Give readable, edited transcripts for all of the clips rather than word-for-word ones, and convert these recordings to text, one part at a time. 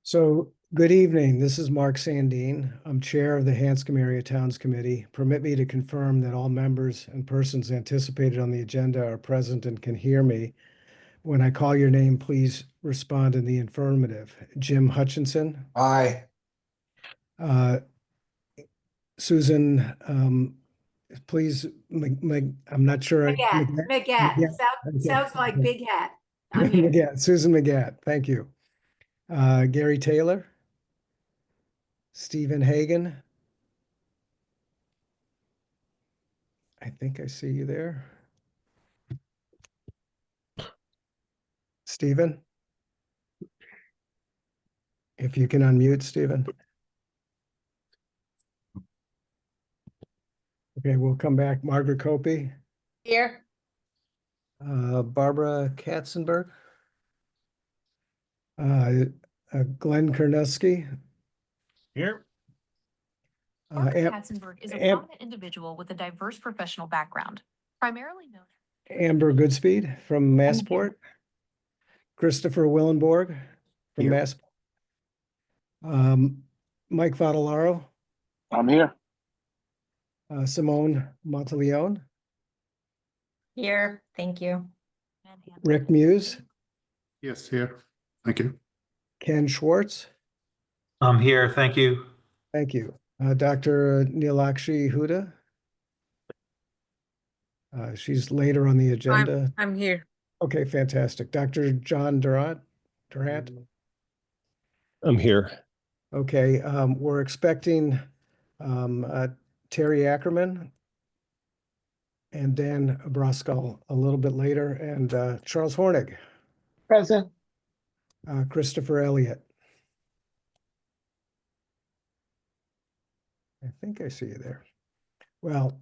So, good evening. This is Mark Sandine. I'm Chair of the Hanscom Area Towns Committee. Permit me to confirm that all members and persons anticipated on the agenda are present and can hear me. When I call your name, please respond in the affirmative. Jim Hutchinson, Aye. Susan, please, I'm not sure. McGat. Sounds like Big Hat. I'm here. McGat, Susan McGat, thank you. Gary Taylor, Stephen Hagan. I think I see you there. Stephen? If you can unmute, Stephen. Okay, we'll come back. Margaret Copey, Here. Barbara Katzenberg, Glenn Karnowski. Here. Barbara Katzenberg is a prominent individual with a diverse professional background, primarily known as Amber Goodspeed from Massport. Christopher Willenborg from Here. Massport. Mike Vadalaro. I'm here. Simone Monteleone. Here. Thank you. Rick Muse. Yes, here. Thank you. Ken Schwartz. I'm here. Thank you. Thank you. Dr. Neelakshi Huda. She's later on the agenda. I'm here. Okay, fantastic. Dr. John Durant. I'm here. Okay, we're expecting Terry Ackerman and Dan Broskell a little bit later, and Charles Hornig, Present. Christopher Elliott. I think I see you there. Well,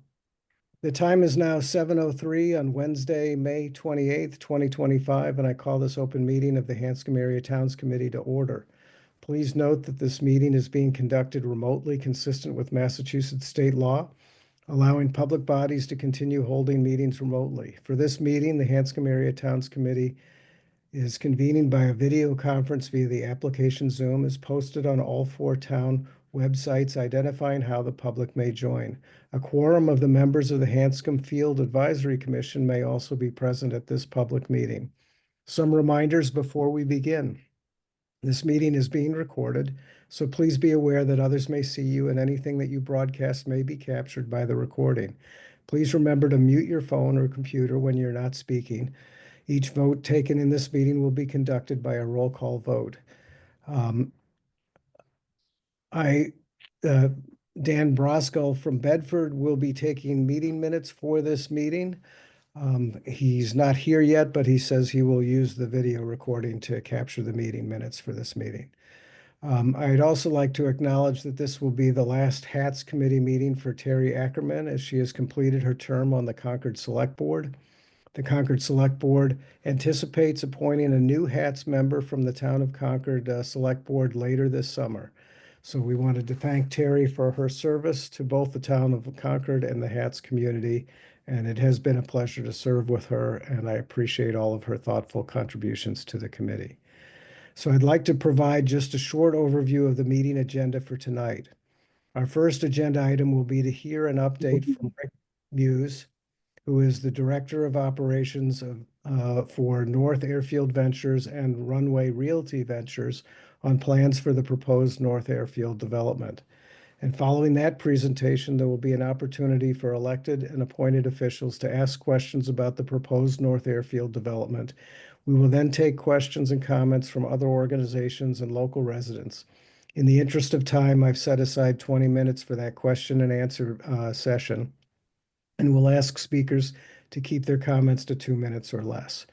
the time is now 7:03 on Wednesday, May 28th, 2025, and I call this open meeting of the Hanscom Area Towns Committee to order. Please note that this meeting is being conducted remotely, consistent with Massachusetts state law, allowing public bodies to continue holding meetings remotely. For this meeting, the Hanscom Area Towns Committee is convening by a video conference via the application Zoom, is posted on all 4 town websites identifying how the public may join. A quorum of the members of the Hanscom Field Advisory Commission may also be present at this public meeting. Some reminders before we begin. This meeting is being recorded, so please be aware that others may see you and anything that you broadcast may be captured by the recording. Please remember to mute your phone or computer when you're not speaking. Each vote taken in this meeting will be conducted by a roll call vote. Dan Broskell from Bedford will be taking meeting minutes for this meeting. He's not here yet, but he says he will use the video recording to capture the meeting minutes for this meeting. I'd also like to acknowledge that this will be the last HATS committee meeting for Terry Ackerman, as she has completed her term on the Concord Select Board. The Concord Select Board anticipates appointing a new HATS member from the Town of Concord Select Board later this summer. So we wanted to thank Terry for her service to both the Town of Concord and the HATS community, and it has been a pleasure to serve with her, and I appreciate all of her thoughtful contributions to the committee. So I'd like to provide just a short overview of the meeting agenda for tonight. Our first agenda item will be to hear an update from Rick Muse, who is the Director of Operations for North Airfield Ventures and Runway Realty Ventures on plans for the proposed North Airfield development. And following that presentation, there will be an opportunity for elected and appointed officials to ask questions about the proposed North Airfield development. We will then take questions and comments from other organizations and local residents. In the interest of time, I've set aside 20 minutes for that question and answer session, and we'll ask speakers to keep their comments to 2 minutes or less.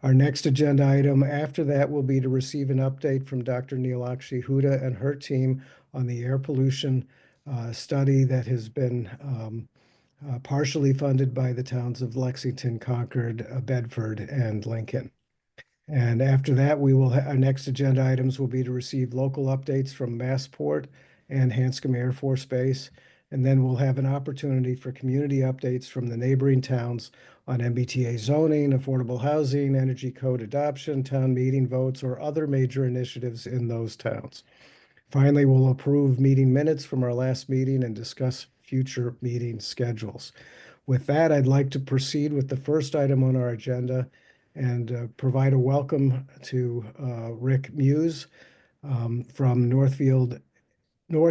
Our next agenda item after that will be to receive an update from Dr. Neelakshi Huda and her team on the air pollution study that has been partially funded by the towns of Lexington, Concord, Bedford, and Lincoln. And after that, our next agenda items will be to receive local updates from Massport and Hanscom Air Force Base. And then we'll have an opportunity for community updates from the neighboring towns on MBTA zoning, affordable housing, energy code adoption, town meeting votes, or other major initiatives in those towns. Finally, we'll approve meeting minutes from our last meeting and discuss future meeting schedules. With that, I'd like to proceed with the first item on our agenda and provide a welcome to Rick Muse from North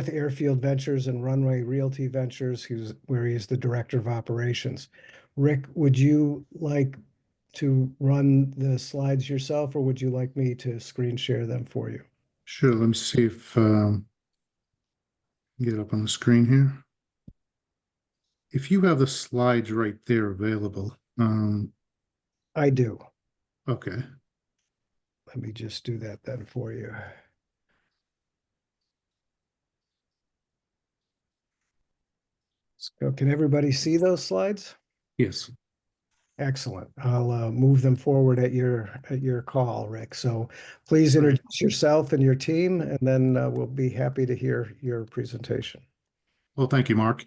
Airfield Ventures and Runway Realty Ventures, where he is the Director of Operations. Rick, would you like to run the slides yourself, or would you like me to screen share them for you? Sure. Let me see if get up on the screen here. If you have the slides right there available, I do. okay. Let me just do that then for you. So can everybody see those slides? Yes. Excellent. I'll move them forward at your call, Rick. So please introduce yourself and your team, and then we'll be happy to hear your presentation. Well, thank you, Mark.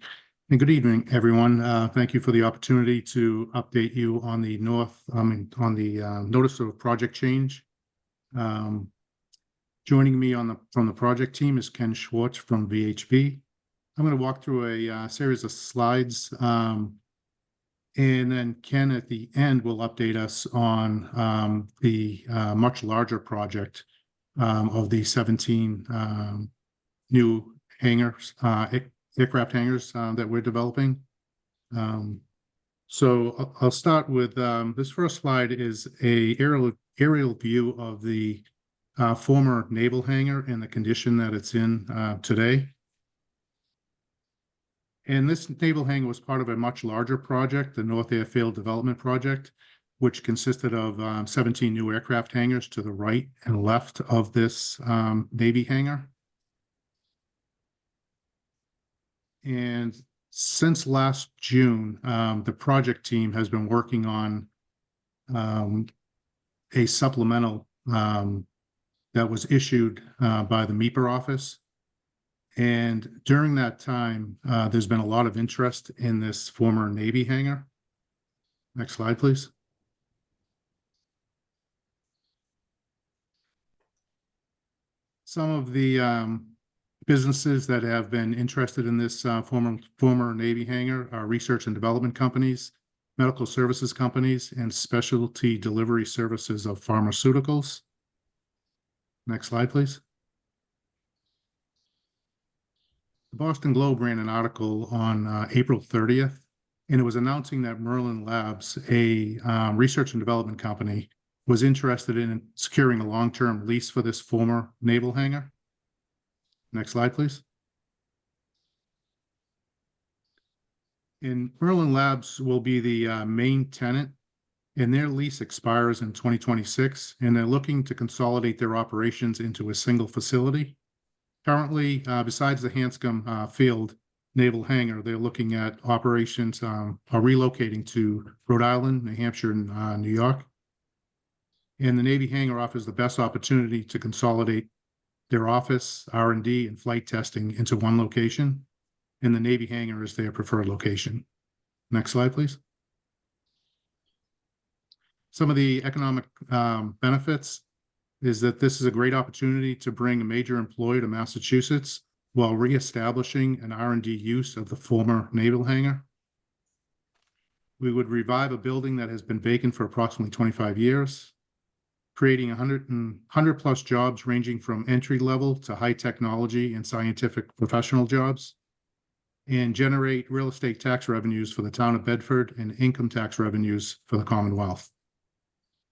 And good evening, everyone. Thank you for the opportunity to update you on the notice of project change. Joining me from the project team is Ken Schwartz from VHB. I'm going to walk through a series of slides, and then Ken at the end will update us on the much larger project of the 17 new hangars, aircraft hangars that we're developing. So I'll start with this first slide is a aerial view of the former naval hangar and the condition that it's in today. And this naval hangar was part of a much larger project, the North Airfield Development Project, which consisted of 17 new aircraft hangars to the right and left of this Navy hangar. And since last June, the project team has been working on a supplemental that was issued by the MEPR office. And during that time, there's been a lot of interest in this former Navy hangar. Next slide, please. Some of the businesses that have been interested in this former Navy hangar are research and development companies, medical services companies, and specialty delivery services of pharmaceuticals. Next slide, please. The Boston Globe ran an article on April 30th, and it was announcing that Merlin Labs, a research and development company, was interested in securing a long-term lease for this former naval hangar. Next slide, please. And Merlin Labs will be the main tenant, and their lease expires in 2026, and they're looking to consolidate their operations into a single facility. Currently, besides the Hanscom Field Naval Hangar, they're looking at operations are relocating to Rhode Island, New Hampshire, and New York. And the Navy hangar offers the best opportunity to consolidate their office, R&D, and flight testing into one location. And the Navy hangar is their preferred location. Next slide, please. Some of the economic benefits is that this is a great opportunity to bring a major employer to Massachusetts while reestablishing an R&D use of the former naval hangar. We would revive a building that has been vacant for approximately 25 years, creating 100 plus jobs ranging from entry level to high technology and scientific professional jobs, and generate real estate tax revenues for the town of Bedford and income tax revenues for the Commonwealth.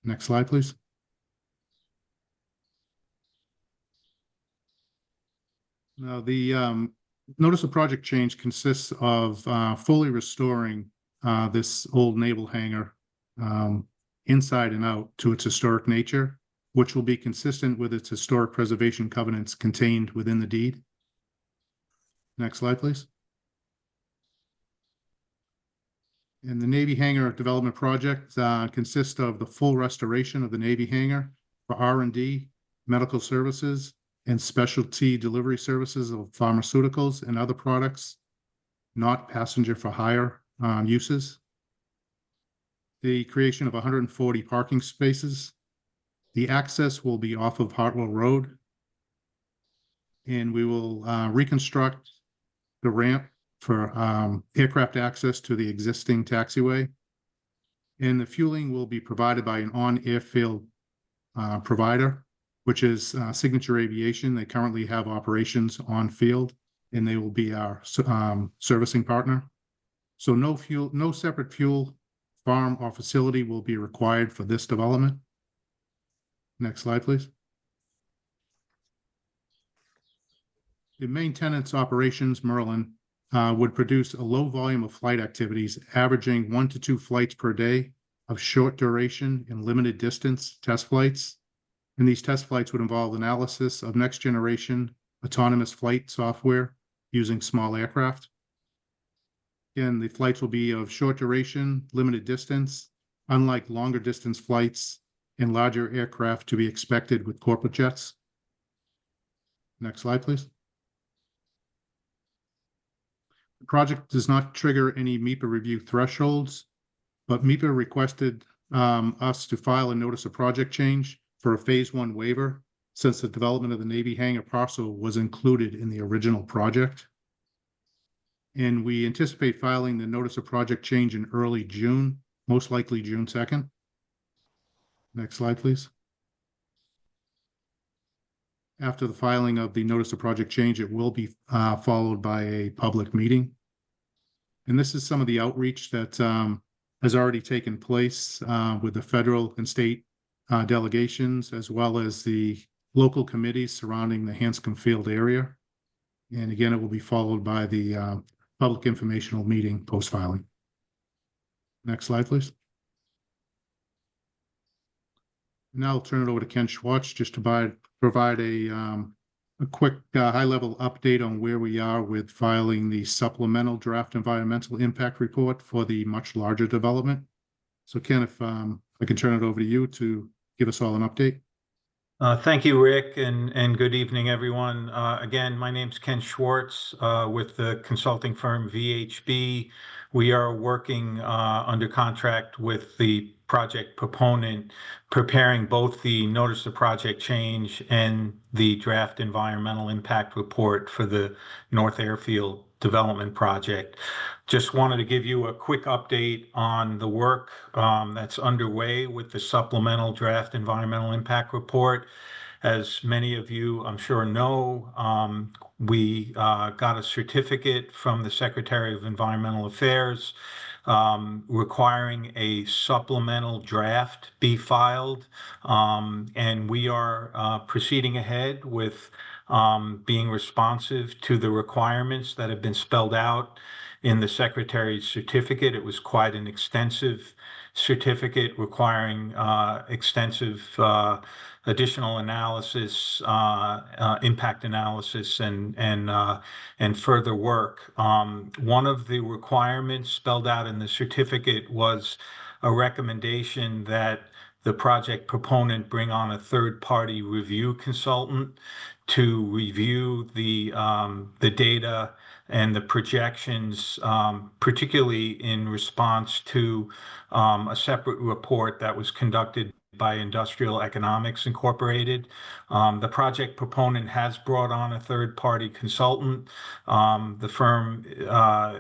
Next slide, please. Now, the notice of project change consists of fully restoring this old naval hangar inside and out to its historic nature, which will be consistent with its historic preservation covenants contained within the deed. Next slide, please. And the Navy hangar development project consists of the full restoration of the Navy hangar for R&D, medical services, and specialty delivery services of pharmaceuticals and other products, not passenger for hire uses. The creation of 140 parking spaces. The access will be off of Hartwell Road. And we will reconstruct the ramp for aircraft access to the existing taxiway. And the fueling will be provided by an on-airfield provider, which is Signature Aviation. They currently have operations on field, and they will be our servicing partner. So no separate fuel farm or facility will be required for this development. Next slide, please. The main tenant's operations, Merlin, would produce a low volume of flight activities, averaging 1 to 2 flights per day of short duration and limited distance test flights. And these test flights would involve analysis of next generation autonomous flight software using small aircraft. Again, the flights will be of short duration, limited distance, unlike longer distance flights and larger aircraft to be expected with corporate jets. Next slide, please. The project does not trigger any MEPA review thresholds, but MEPA requested us to file a notice of project change for a phase 1 waiver since the development of the Navy hangar parcel was included in the original project. And we anticipate filing the notice of project change in early June, most likely June 2nd. Next slide, please. After the filing of the notice of project change, it will be followed by a public meeting. And this is some of the outreach that has already taken place with the federal and state delegations, as well as the local committees surrounding the Hanscom Field area. And again, it will be followed by the public informational meeting post-filing. Next slide, please. Now I'll turn it over to Ken Schwartz just to provide a quick high-level update on where we are with filing the supplemental draft environmental impact report for the much larger development. So Ken, if I can turn it over to you to give us all an update. Thank you, Rick, and good evening, everyone. Again, my name's Ken Schwartz with the consulting firm VHB. We are working under contract with the project proponent, preparing both the notice of project change and the draft environmental impact report for the North Airfield development project. Just wanted to give you a quick update on the work that's underway with the supplemental draft environmental impact report. As many of you, I'm sure, know, we got a certificate from the Secretary of Environmental Affairs requiring a supplemental draft be filed, and we are proceeding ahead with being responsive to the requirements that have been spelled out in the Secretary's certificate. It was quite an extensive certificate requiring extensive additional analysis, impact analysis, and further work. One of the requirements spelled out in the certificate was a recommendation that the project proponent bring on a third-party review consultant to review the data and the projections, particularly in response to a separate report that was conducted by Industrial Economics Incorporated. The project proponent has brought on a third-party consultant, the firm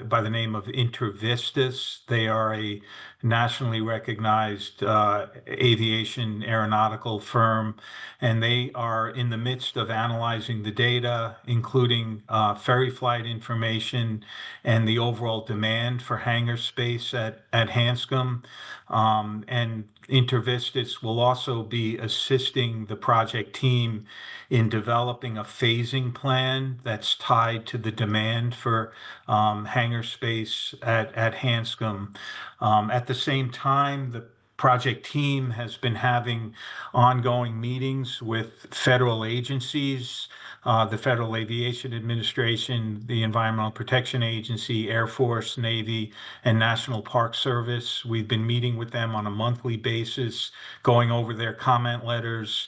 by the name of Intervistas. They are a nationally recognized aviation aeronautical firm, and they are in the midst of analyzing the data, including ferry flight information and the overall demand for hangar space at Hanscom. And Intervistas will also be assisting the project team in developing a phasing plan that's tied to the demand for hangar space at Hanscom. At the same time, the project team has been having ongoing meetings with federal agencies the Federal Aviation Administration, the Environmental Protection Agency, Air Force, Navy, and National Park Service. We've been meeting with them on a monthly basis, going over their comment letters,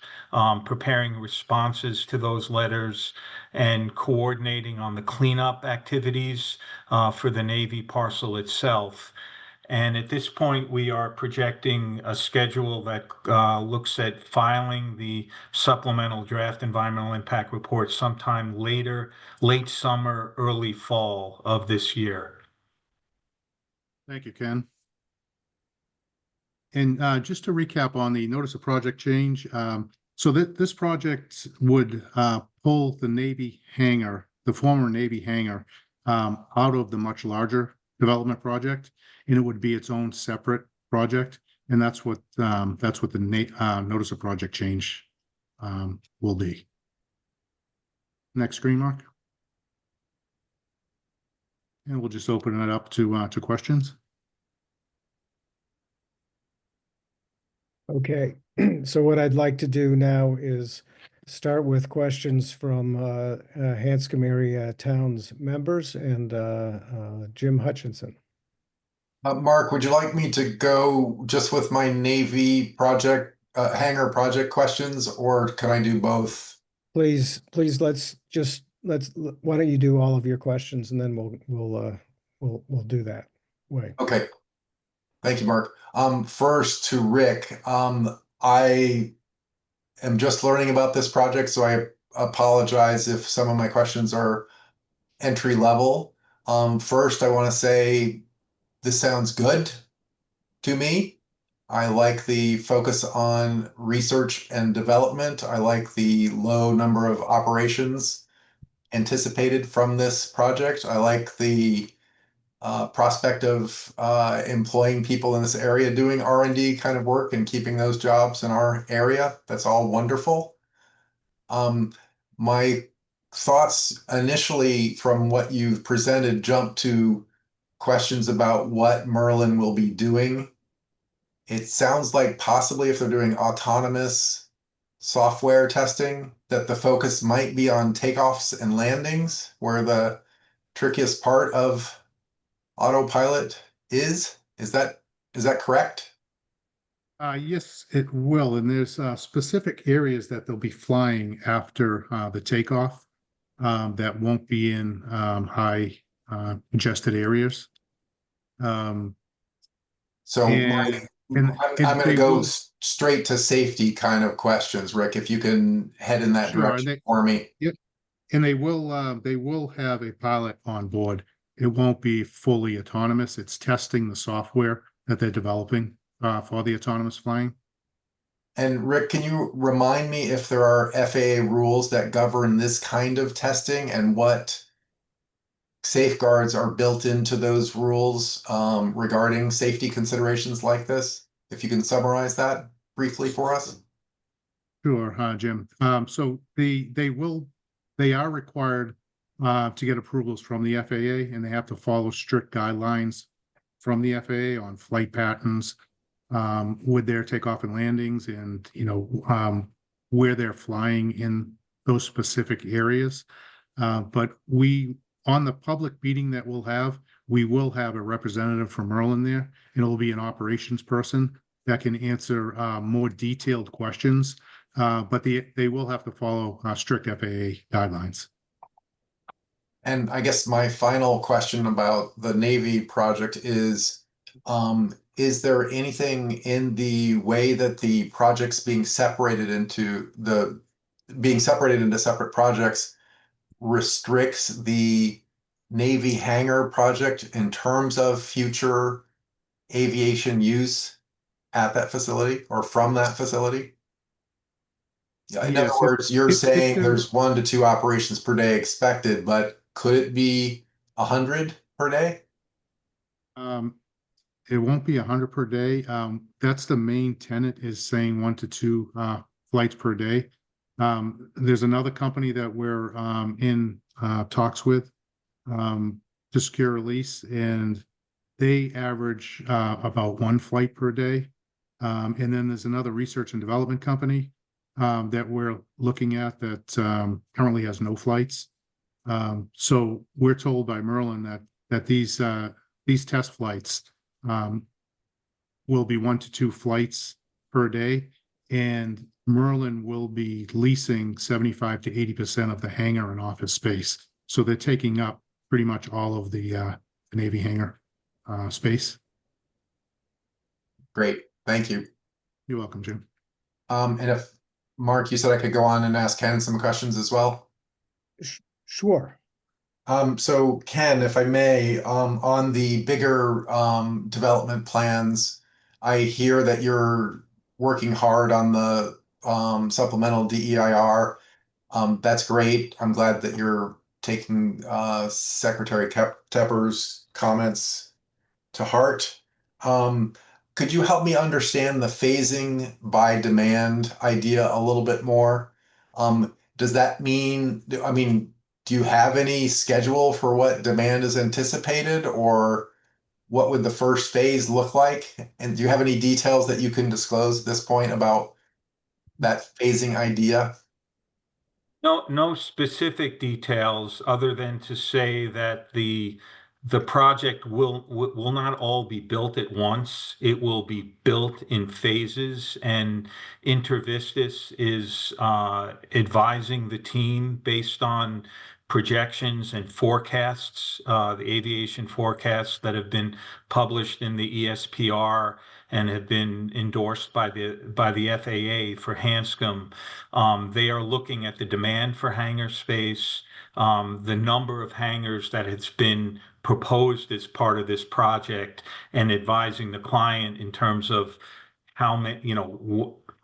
preparing responses to those letters, and coordinating on the cleanup activities for the Navy parcel itself. And at this point, we are projecting a schedule that looks at filing the supplemental draft environmental impact report sometime later, late summer, early fall of this year. Thank you, Ken. And just to recap on the notice of project change, so that this project would pull the Navy hangar, the former Navy hangar, out of the much larger development project, and it would be its own separate project. And that's what the notice of project change will be. Next screen, Mark. And we'll just open it up to questions. Okay, so what I'd like to do now is start with questions from Hanscom area towns members and Jim Hutchinson. Mark, would you like me to go just with my Navy project, hangar project questions, or can I do both? Please, let's why don't you do all of your questions and then we'll do that way. Okay. Thank you, Mark. First to Rick, I am just learning about this project, so I apologize if some of my questions are entry level. First, I want to say this sounds good to me. I like the focus on research and development. I like the low number of operations anticipated from this project. I like the prospect of employing people in this area doing R&D kind of work and keeping those jobs in our area. That's all wonderful. My thoughts initially from what you've presented jump to questions about what Merlin will be doing. It sounds like possibly if they're doing autonomous software testing, that the focus might be on takeoffs and landings, where the trickiest part of autopilot is. Is that correct? Yes, it will. And there's specific areas that they'll be flying after the takeoff that won't be in high congested areas. So and I'm going to go straight to safety kind of questions, Rick, if you can head in that direction for me. Yep. And they will have a pilot on board. It won't be fully autonomous. It's testing the software that they're developing for the autonomous flying. And Rick, can you remind me if there are FAA rules that govern this kind of testing and what safeguards are built into those rules regarding safety considerations like this? If you can summarize that briefly for us. Sure, Jim. So they are required to get approvals from the FAA, and they have to follow strict guidelines from the FAA on flight patterns with their takeoff and landings, and where they're flying in those specific areas. But on the public meeting that we'll have, we will have a representative from Merlin there, and it'll be an operations person that can answer more detailed questions. But they will have to follow strict FAA guidelines. And I guess my final question about the Navy project is there anything in the way that the project's being separated into separate projects restricts the Navy hangar project in terms of future aviation use at that facility or from that facility? In other words, you're saying there's 1 to 2 operations per day expected, but could it be 100 per day? It won't be 100 per day. That's the main tenet, is saying 1 to 2 flights per day. There's another company that we're in talks with to secure a lease, and they average about 1 flight per day. And then there's another research and development company that we're looking at that currently has no flights. So we're told by Merlin that these test flights will be 1 to 2 flights per day, and Merlin will be leasing 75 to 80% of the hangar and office space. So they're taking up pretty much all of the Navy hangar space. Great, thank you. You're welcome, Jim. And if, Mark, you said I could go on and ask Ken some questions as well? Sure. So Ken, if I may, on the bigger development plans, I hear that you're working hard on the supplemental DEIR. That's great. I'm glad that you're taking Secretary Tepper's comments to heart. Could you help me understand the phasing by demand idea a little bit more? Does that mean, I mean, do you have any schedule for what demand is anticipated, or what would the first phase look like? And do you have any details that you can disclose at this point about that phasing idea? No specific details other than to say that the project will not all be built at once. It will be built in phases, and Intervistas is advising the team based on projections and forecasts, the aviation forecasts that have been published in the ESPR and have been endorsed by the FAA for Hanscom. They are looking at the demand for hangar space, the number of hangars that has been proposed as part of this project, and advising the client in terms of how many,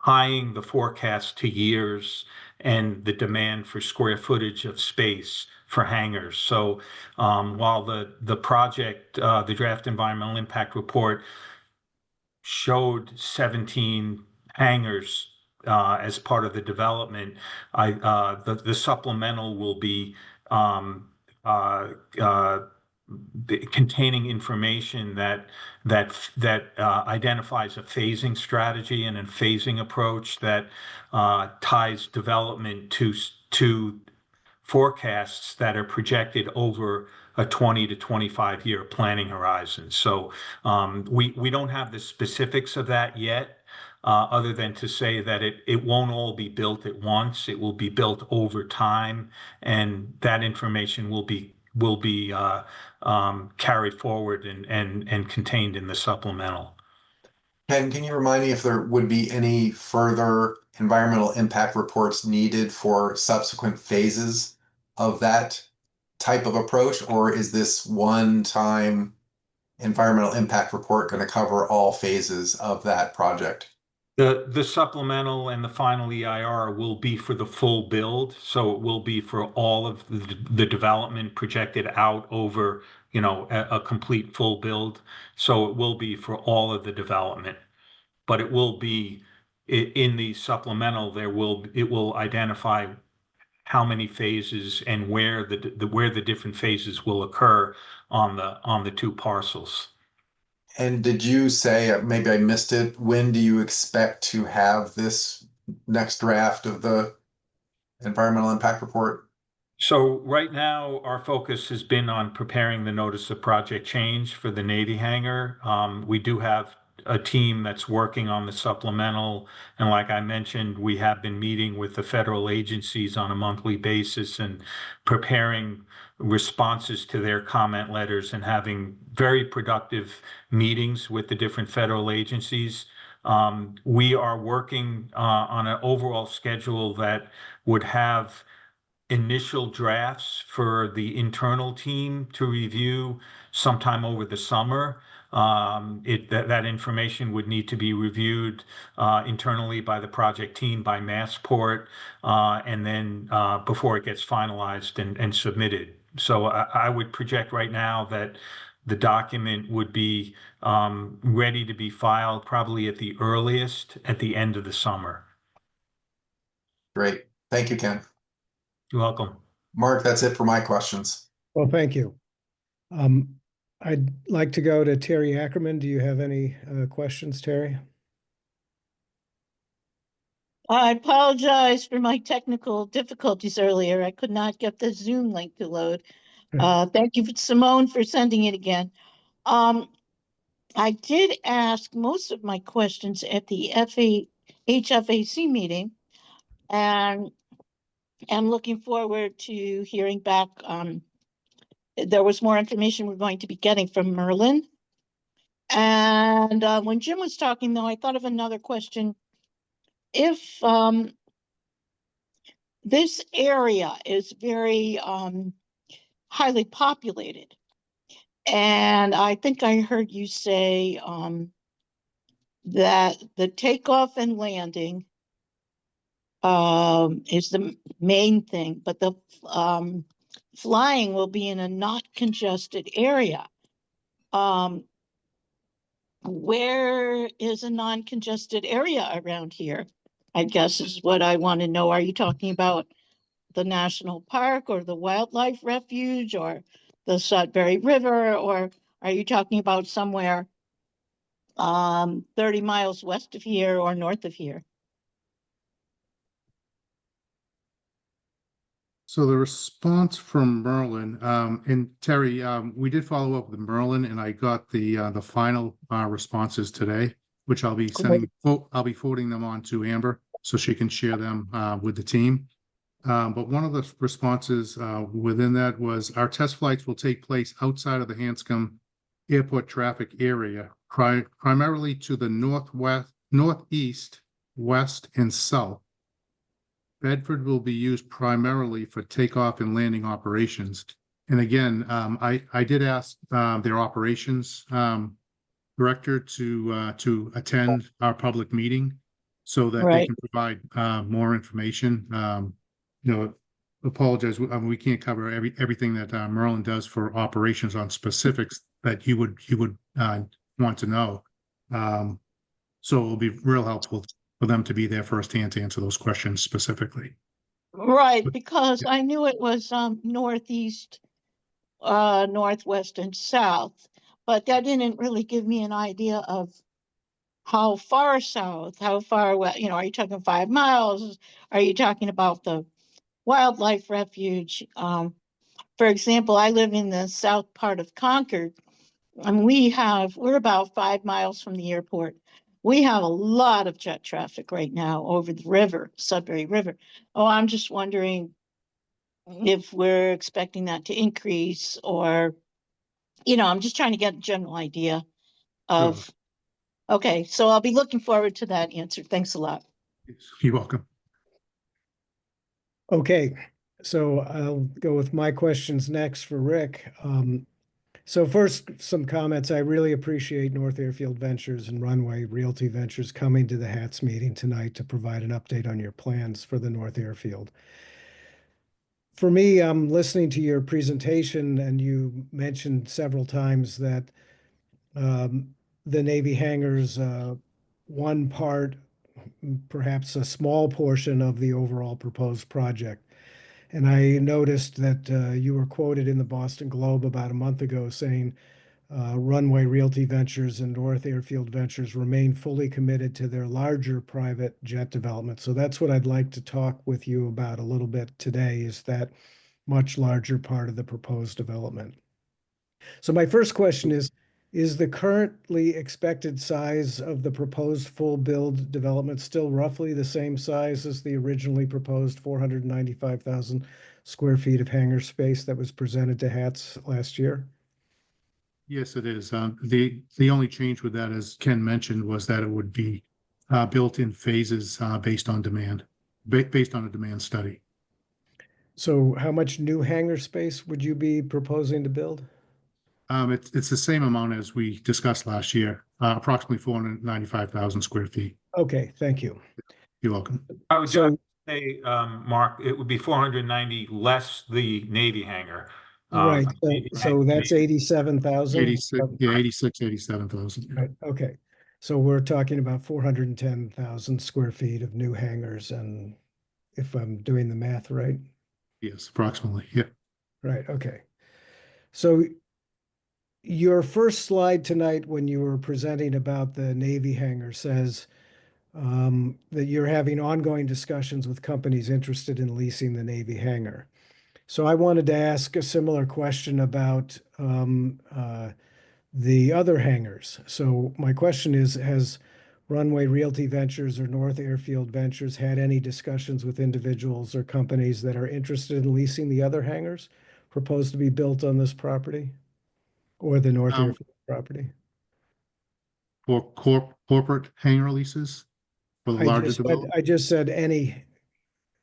tying the forecast to years and the demand for square footage of space for hangars. So while the project, the draft environmental impact report showed 17 hangars as part of the development, the supplemental will be containing information that identifies a phasing strategy and a phasing approach that ties development to forecasts that are projected over a 20 to 25 year planning horizon. So we don't have the specifics of that yet, other than to say that it won't all be built at once. It will be built over time, and that information will be carried forward and contained in the supplemental. Ken, can you remind me if there would be any further environmental impact reports needed for subsequent phases of that type of approach, or is this one-time environmental impact report going to cover all phases of that project? The supplemental and the final EIR will be for the full build, so it will be for all of the development projected out over, a complete full build. So it will be for all of the development, but it will be in the supplemental. It will identify how many phases and where the different phases will occur on the two parcels. And did you say, maybe I missed it, when do you expect to have this next draft of the environmental impact report? So right now, our focus has been on preparing the notice of project change for the Navy hangar. We do have a team that's working on the supplemental. And like I mentioned, we have been meeting with the federal agencies on a monthly basis and preparing responses to their comment letters and having very productive meetings with the different federal agencies. We are working on an overall schedule that would have initial drafts for the internal team to review sometime over the summer. That information would need to be reviewed internally by the project team, by Massport, and then before it gets finalized and submitted. So I would project right now that the document would be ready to be filed probably at the earliest at the end of the summer. Great. Thank you, Ken. You're welcome. Mark, that's it for my questions. Well, thank you. I'd like to go to Terry Ackerman. Do you have any questions, Terry? I apologize for my technical difficulties earlier. I could not get the Zoom link to load. Thank you, Simone, for sending it again. I did ask most of my questions at the HFAC meeting, and I'm looking forward to hearing back. There was more information we're going to be getting from Merlin. And when Jim was talking, though, I thought of another question. If this area is very highly populated, and I think I heard you say that the takeoff and landing is the main thing, but the flying will be in a not congested area. Where is a non-congested area around here? I guess is what I want to know. Are you talking about the national park or the wildlife refuge or the Sudbury River, or are you talking about somewhere 30 miles west of here or north of here? So the response from Merlin, and Terry, we did follow up with Merlin, and I got the final responses today, which I'll be sending. I'll be forwarding them on to Amber so she can share them with the team. But one of the responses within that was our test flights will take place outside of the Hanscom airport traffic area, primarily to the northwest, northeast, west, and south. Bedford will be used primarily for takeoff and landing operations. And again, I did ask their operations director to attend our public meeting so that they can provide more information. Apologize, we can't cover everything that Merlin does for operations on specifics that you would want to know. So it'll be real helpful for them to be there firsthand to answer those questions specifically. Right, because I knew it was northeast, northwest, and south, but that didn't really give me an idea of how far south, how far west, are you talking 5 miles? Are you talking about the wildlife refuge? For example, I live in the south part of Concord, and we're about 5 miles from the airport. We have a lot of jet traffic right now over the river, Sudbury River. Oh, I'm just wondering if we're expecting that to increase, or, I'm just trying to get a general idea of, Sure. Okay, so I'll be looking forward to that answer. Thanks a lot. You're welcome. Okay, so I'll go with my questions next for Rick. So first, some comments. I really appreciate North Airfield Ventures and Runway Realty Ventures coming to the HATS meeting tonight to provide an update on your plans for the North Airfield. For me, I'm listening to your presentation, and you mentioned several times that the Navy hangars, one part, perhaps a small portion of the overall proposed project. And I noticed that you were quoted in the Boston Globe about a month ago saying Runway Realty Ventures and North Airfield Ventures remain fully committed to their larger private jet development. So that's what I'd like to talk with you about a little bit today, is that much larger part of the proposed development. So my first question is the currently expected size of the proposed full build development still roughly the same size as the originally proposed 495,000 square feet of hangar space that was presented to HATS last year? Yes, it is. The only change with that, as Ken mentioned, was that it would be built in phases based on demand, based on a demand study. So how much new hangar space would you be proposing to build? It's the same amount as we discussed last year, approximately 495,000 square feet. Okay, thank you. You're welcome. I would So- just say, Mark, it would be 490 less the Navy hangar. Right, Navy so hangar- that's 87,000? 87,000. Right, okay. So we're talking about 410,000 square feet of new hangars, and if I'm doing the math right? Yes, approximately. Yeah. Right, okay. So your first slide tonight when you were presenting about the Navy hangar says that you're having ongoing discussions with companies interested in leasing the Navy hangar. So I wanted to ask a similar question about the other hangars. So my question is, has Runway Realty Ventures or North Airfield Ventures had any discussions with individuals or companies that are interested in leasing the other hangars proposed to be built on this property or the North Um, Airfield property? For corporate hangar leases for the larger development? I just said any,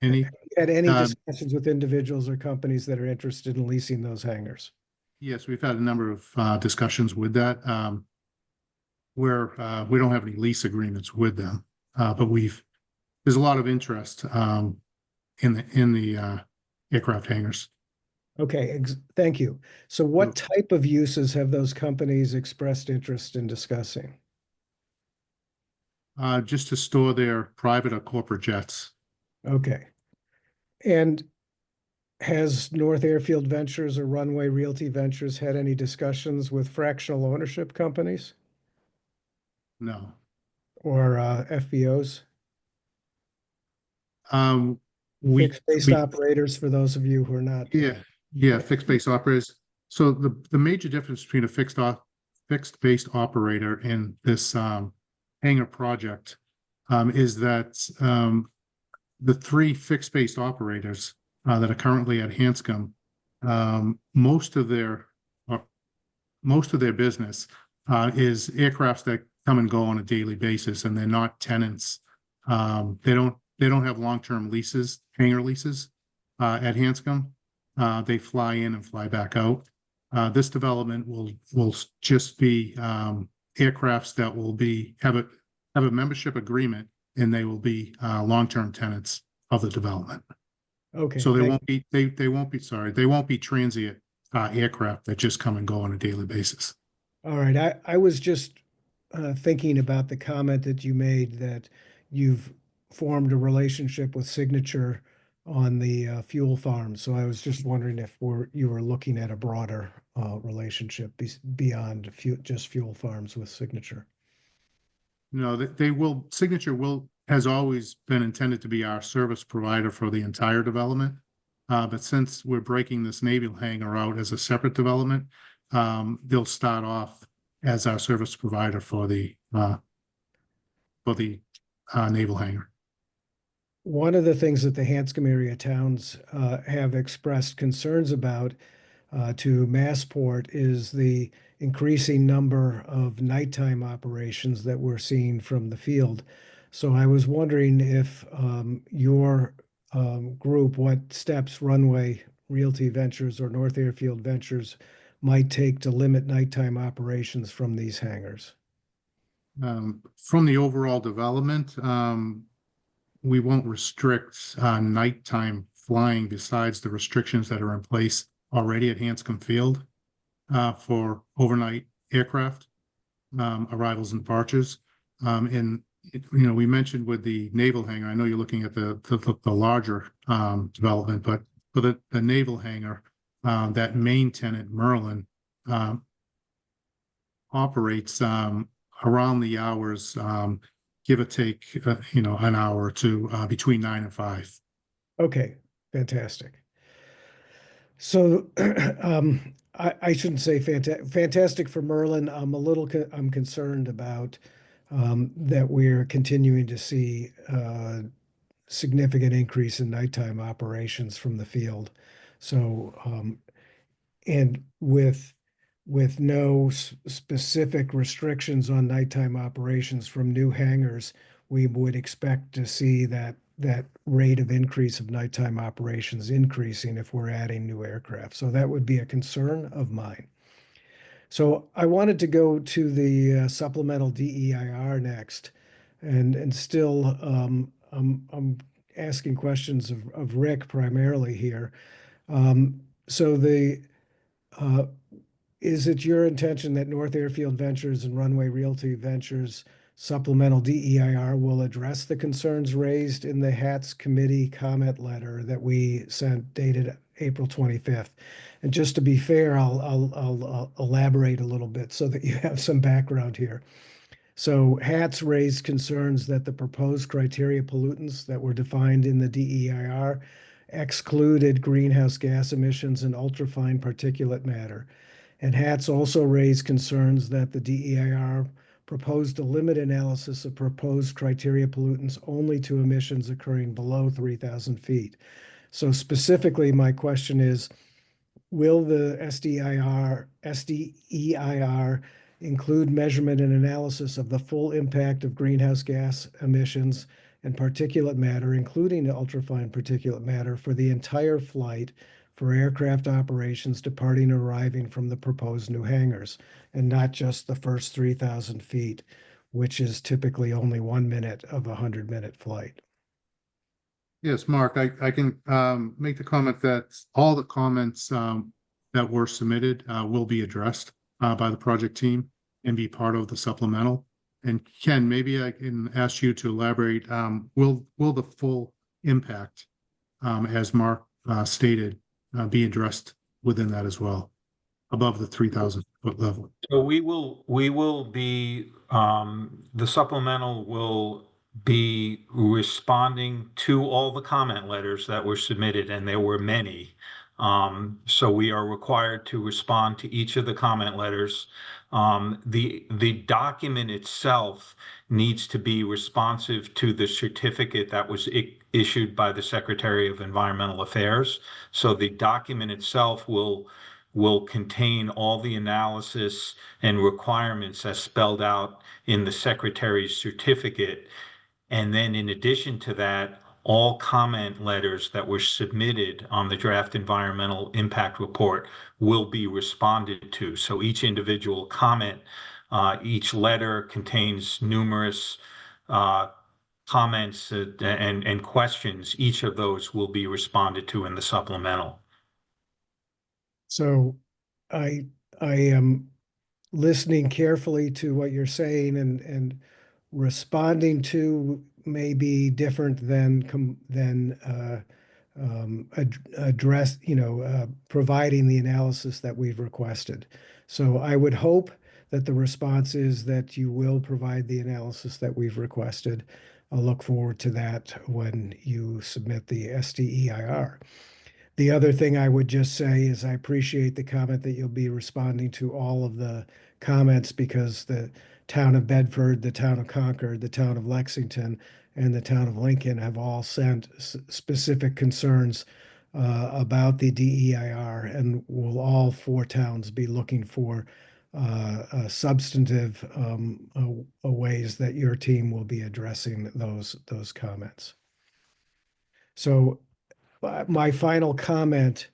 Any? had any Uh, discussions with individuals or companies that are interested in leasing those hangars? Yes, we've had a number of discussions with that. Where we don't have any lease agreements with them, but there's a lot of interest in the aircraft hangars. Okay, thank you. So what type of uses have those companies expressed interest in discussing? Just to store their private or corporate jets. Okay. And has North Airfield Ventures or Runway Realty Ventures had any discussions with fractional ownership companies No. or FBOs? Um, we, Fixed-based we, operators, for those of you who are not. yeah, fixed base operators. So the major difference between a fixed based operator and this hangar project is that the three fixed based operators that are currently at Hanscom, most of their business is aircrafts that come and go on a daily basis, and they're not tenants. They don't have long-term leases, hangar leases at Hanscom. They fly in and fly back out. This development will just be aircrafts that will have a membership agreement, and they will be long-term tenants of the development. Okay. So they won't be transient aircraft that just come and go on a daily basis. All right. I was just thinking about the comment that you made that you've formed a relationship with Signature on the fuel farm. So I was just wondering if you were looking at a broader relationship beyond just fuel farms with Signature. No, Signature has always been intended to be our service provider for the entire development. But since we're breaking this naval hangar out as a separate development, they'll start off as our service provider for the naval hangar. One of the things that the Hanscom area towns have expressed concerns about to Massport is the increasing number of nighttime operations that we're seeing from the field. So I was wondering if your group, what steps Runway Realty Ventures or North Airfield Ventures might take to limit nighttime operations from these hangars. From the overall development, we won't restrict nighttime flying besides the restrictions that are in place already at Hanscom Field for overnight aircraft arrivals and departures. And we mentioned with the naval hangar, I know you're looking at the larger development, but for the naval hangar, that main tenant, Merlin, operates around the hours, give or take, an hour or two between 9 and 5. Okay, fantastic. So I shouldn't say fantastic for Merlin. I'm concerned about that we're continuing to see significant increase in nighttime operations from the field. So and with no specific restrictions on nighttime operations from new hangars, we would expect to see that rate of increase of nighttime operations increasing if we're adding new aircraft. So that would be a concern of mine. So I wanted to go to the supplemental DEIR next, and still I'm asking questions of Rick primarily here. So is it your intention that North Airfield Ventures and Runway Realty Ventures supplemental DEIR will address the concerns raised in the HATS committee comment letter that we sent dated April 25th? And just to be fair, I'll elaborate a little bit so that you have some background here. So HATS raised concerns that the proposed criteria pollutants that were defined in the DEIR excluded greenhouse gas emissions and ultrafine particulate matter. And HATS also raised concerns that the DEIR proposed a limit analysis of proposed criteria pollutants only to emissions occurring below 3,000 feet. So specifically, my question is, will the SDEIR include measurement and analysis of the full impact of greenhouse gas emissions and particulate matter, including the ultrafine particulate matter, for the entire flight for aircraft operations departing or arriving from the proposed new hangars, and not just the first 3,000 feet, which is typically only 1 minute of a 100-minute flight? Yes, Mark, I can make the comment that all the comments that were submitted will be addressed by the project team and be part of the supplemental. And Ken, maybe I can ask you to elaborate. Will the full impact, as Mark stated, be addressed within that as well, above the 3,000 foot level? So we will be, the supplemental will be responding to all the comment letters that were submitted, and there were many. So we are required to respond to each of the comment letters. The document itself needs to be responsive to the certificate that was issued by the Secretary of Environmental Affairs. So the document itself will contain all the analysis and requirements as spelled out in the Secretary's certificate. And then in addition to that, all comment letters that were submitted on the draft environmental impact report will be responded to. So each individual comment, each letter contains numerous comments and questions. Each of those will be responded to in the supplemental. So I am listening carefully to what you're saying, and responding to may be different than address, providing the analysis that we've requested. So I would hope that the response is that you will provide the analysis that we've requested. I'll look forward to that when you submit the SDEIR. The other thing I would just say is I appreciate the comment that you'll be responding to all of the comments, because the town of Bedford, the town of Concord, the town of Lexington, and the town of Lincoln have all sent specific concerns about the DEIR, and will all 4 towns be looking for substantive ways that your team will be addressing those comments. So my final comment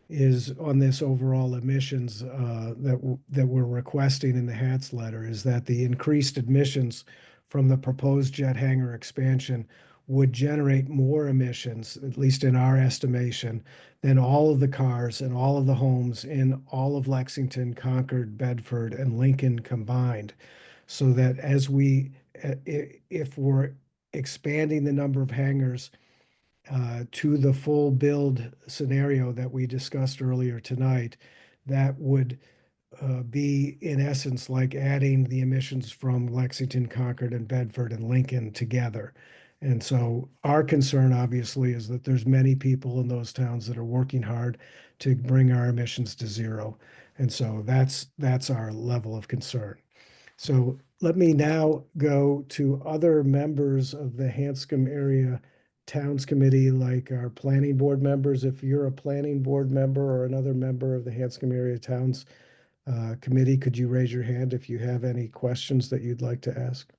is on this overall emissions that we're requesting in the HATS letter, is that the increased emissions from the proposed jet hangar expansion would generate more emissions, at least in our estimation, than all of the cars and all of the homes in all of Lexington, Concord, Bedford, and Lincoln combined. So that if we're expanding the number of hangars to the full build scenario that we discussed earlier tonight, that would be in essence like adding the emissions from Lexington, Concord, and Bedford and Lincoln together. And so our concern obviously is that there's many people in those towns that are working hard to bring our emissions to zero. And so that's our level of concern. So let me now go to other members of the Hanscom Area Towns Committee, like our planning board members. If you're a planning board member or another member of the Hanscom Area Towns Committee, could you raise your hand if you have any questions that you'd like to ask?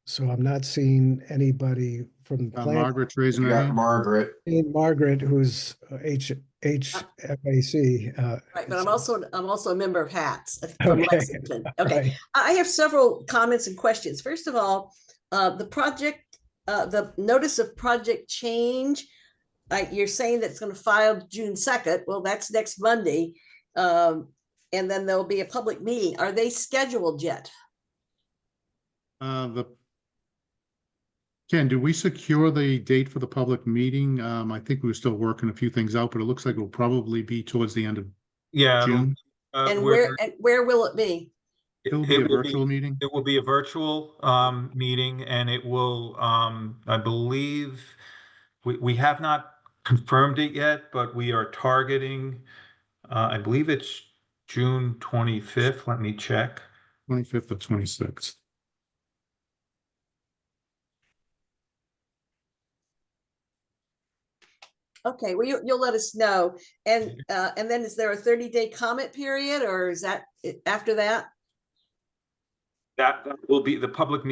So I'm not seeing anybody from the plan. Margaret's raising We her got hand. Margaret. And Margaret, who's HFAC. Right, but I'm also a member of HATS from Okay. Lexington. Okay, Right. I have several comments and questions. First of all, the project, the notice of project change, you're saying that's going to file June 2nd. Well, that's next Monday. And then there'll be a public meeting. Are they scheduled yet? Ken, do we secure the date for the public meeting? I think we were still working a few things out, but it looks like it'll probably be towards the end of Yeah. June. And we're- where will it be? It will be a virtual meeting. It will be a virtual meeting, and it will, I believe, we have not confirmed it yet, but we are targeting, I believe it's June 25th. Let me check. 25th or 26th. Okay, well, you'll let us know. And then is there a 30-day comment period, or is that after that? That will be the public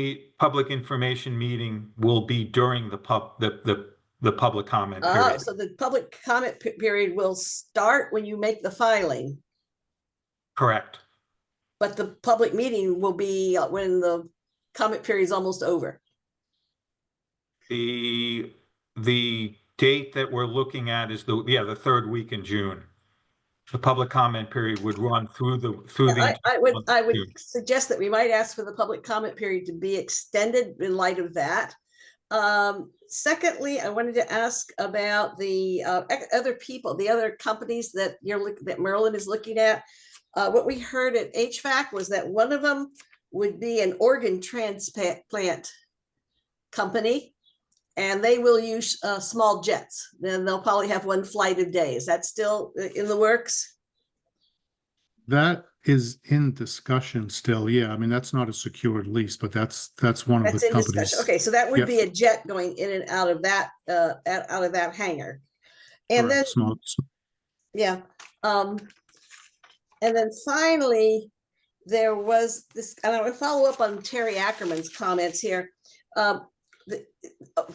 information meeting will be during the public comment Oh, period. so the public comment period will start when you make the filing, Correct. but the public meeting will be when the comment period is almost over. The date that we're looking at is the third week in June. The public comment period would run through the. I would suggest that we might ask for the public comment period to be extended in light of that. Secondly, I wanted to ask about the other people, the other companies that that Merlin is looking at. What we heard at HVAC was that one of them would be an organ transplant company, and they will use small jets. Then they'll probably have one flight a day. Is that still in the works? That is in discussion still. Yeah, I mean, that's not a secured lease, but that's one of That's the in companies. discussion. Okay, so that would Yep. be a jet going in and out of that hangar. And Correct, then yeah. And then finally, there was this, and I would follow up on Terry Ackerman's comments here.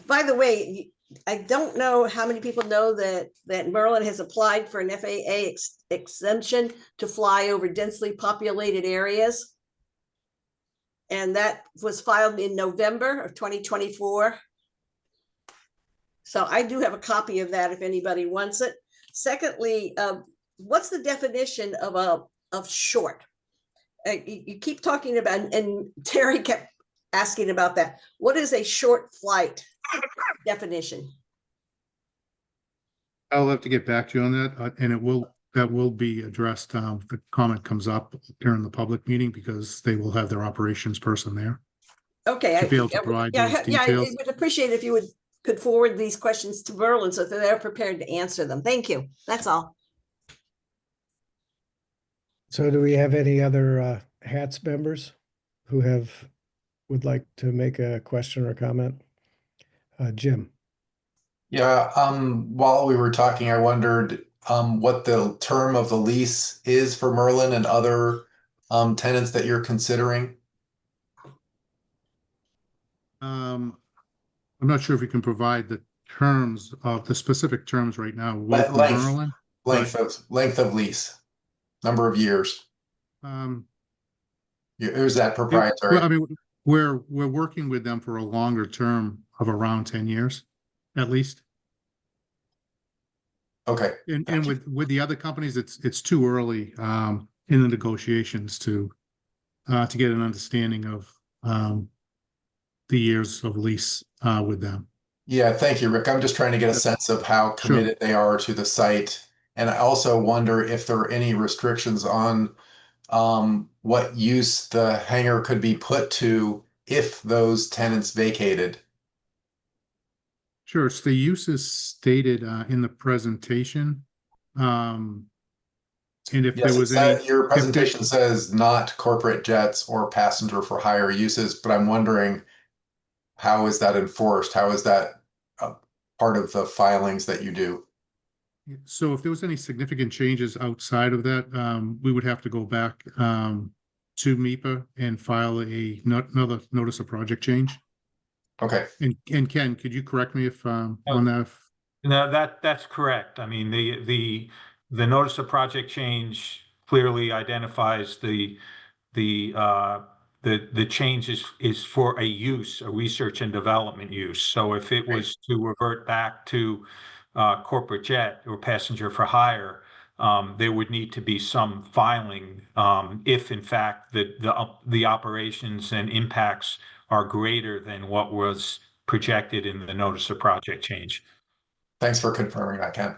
By the way, I don't know how many people know that Merlin has applied for an FAA exemption to fly over densely populated areas. And that was filed in November of 2024. So I do have a copy of that if anybody wants it. Secondly, what's the definition of short? You keep talking about, and Terry kept asking about that. What is a short flight definition? I'll have to get back to you on that, and that will be addressed. The comment comes up during the public meeting because they will have their operations person there. Okay, to be able to provide those I details. would appreciate if you could forward these questions to Merlin so that they're prepared to answer them. Thank you. That's all. So do we have any other HATS members who would like to make a question or comment? Jim. Yeah, while we were talking, I wondered what the term of the lease is for Merlin and other tenants that you're considering. I'm not sure if we can provide the terms of the specific terms right now with Merlin. Length of lease, number of years. Is that proprietary? Well, I mean, we're working with them for a longer term of around 10 years, at least. Okay. And with the other companies, it's too early in the negotiations to get an understanding of the years of lease with them. Yeah, thank you, Rick. I'm just trying to get a sense of how committed they are to the site. And I also wonder if there are any restrictions on what use the hangar could be put to if those tenants vacated. Sure. So the use is stated in the presentation. And if there was any, your presentation says not corporate jets or passenger for hire uses, but I'm wondering, how is that enforced? How is that part of the filings that you do? So if there was any significant changes outside of that, we would have to go back to MEPA and file another notice of project change. Okay. And Ken, could you correct me if on that? No, that's correct. I mean, the notice of project change clearly identifies the change is for a research and development use. So if it was to revert back to corporate jet or passenger for hire, there would need to be some filing if in fact the operations and impacts are greater than what was projected in the notice of project change. Thanks for confirming that, Ken.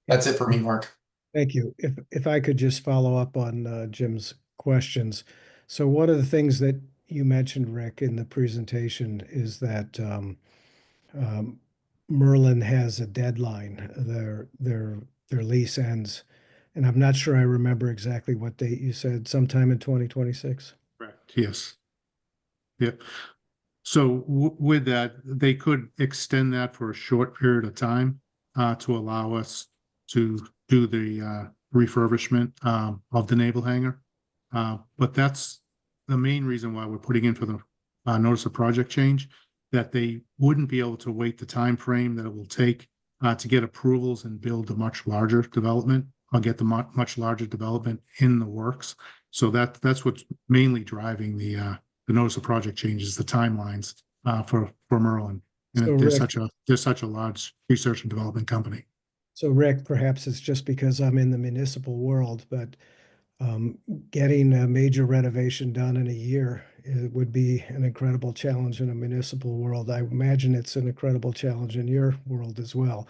That's it for me, Mark. Thank you. If I could just follow up on Jim's questions. So one of the things that you mentioned, Rick, in the presentation is that Merlin has a deadline. Their lease ends, and I'm not sure I remember exactly what date you said. Sometime in 2026. Correct. Yes. Yeah. So with that, they could extend that for a short period of time to allow us to do the refurbishment of the naval hangar. But that's the main reason why we're putting in for the notice of project change, that they wouldn't be able to wait the time frame that it will take to get approvals and build a much larger development or get the much larger development in the works. So that's what's mainly driving the notice of project changes, the timelines for Merlin. And So they're such a large research and development company. So Rick, perhaps it's just because I'm in the municipal world, but getting a major renovation done in a year, it would be an incredible challenge in a municipal world. I imagine it's an incredible challenge in your world as well.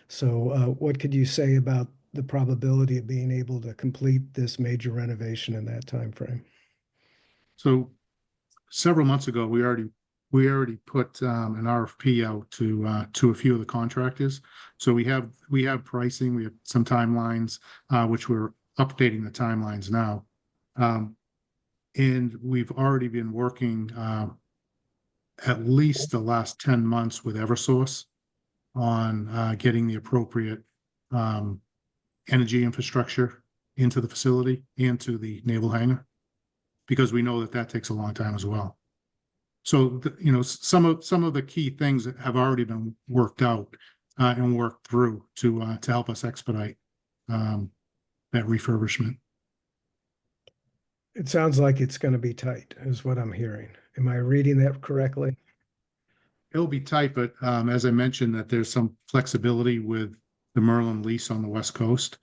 So what could you say about the probability of being able to complete this major renovation in that time frame? So several months ago, we already put an RFP out to a few of the contractors. So we have pricing, we have some timelines, which we're updating the timelines now. And we've already been working at least the last 10 months with Eversource on getting the appropriate energy infrastructure into the facility and to the naval hangar, because we know that takes a long time as well. So, some of the key things that have already been worked out and worked through to help us expedite that refurbishment. It sounds like it's going to be tight, is what I'm hearing. Am I reading that correctly? It'll be tight, but as I mentioned, that there's some flexibility with the Merlin lease on the West Coast,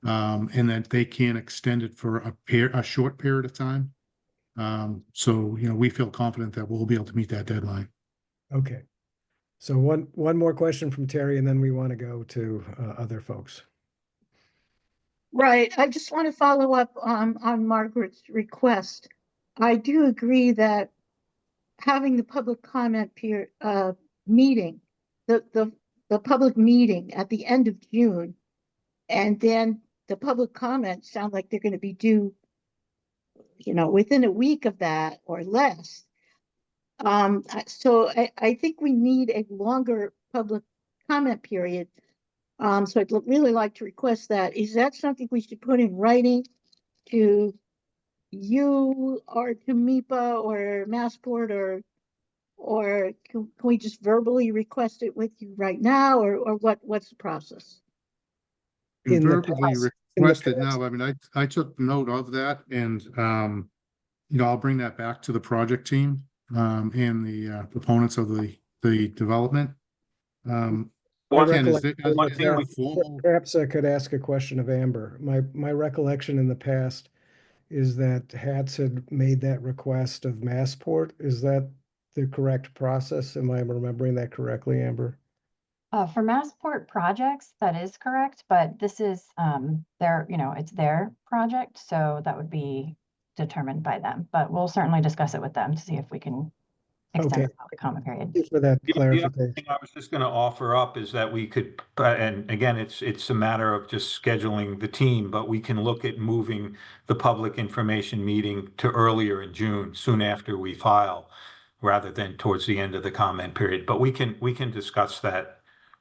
and that they can extend it for a short period of time. So, we feel confident that we'll be able to meet that deadline. Okay. So one more question from Terry, and then we want to go to other folks. Right. I just want to follow up on Margaret's request. I do agree that having the public comment meeting, the public meeting at the end of June, and then the public comments sound like they're going to be due, within a week of that or less. So I think we need a longer public comment period. So I'd really like to request that. Is that something we should put in writing to you or to MIPA or Massport, or can we just verbally request it with you right now, or what's the process? Verbally request it now. I mean, I took note of that, and I'll bring that back to the project team and the proponents of the development. Perhaps I could ask a question of Amber. My recollection in the past is that HATS had made that request of Massport. Is that the correct process? Am I remembering that correctly, Amber? For Massport projects, that is correct, but this is it's their project, so that would be determined by them. But we'll certainly discuss it with them to see if we can extend the public comment period. Thank you for that clarification. The other thing I was just going to offer up is that we could, and again, it's a matter of just scheduling the team, but we can look at moving the public information meeting to earlier in June, soon after we file, rather than towards the end of the comment period. But we can discuss that.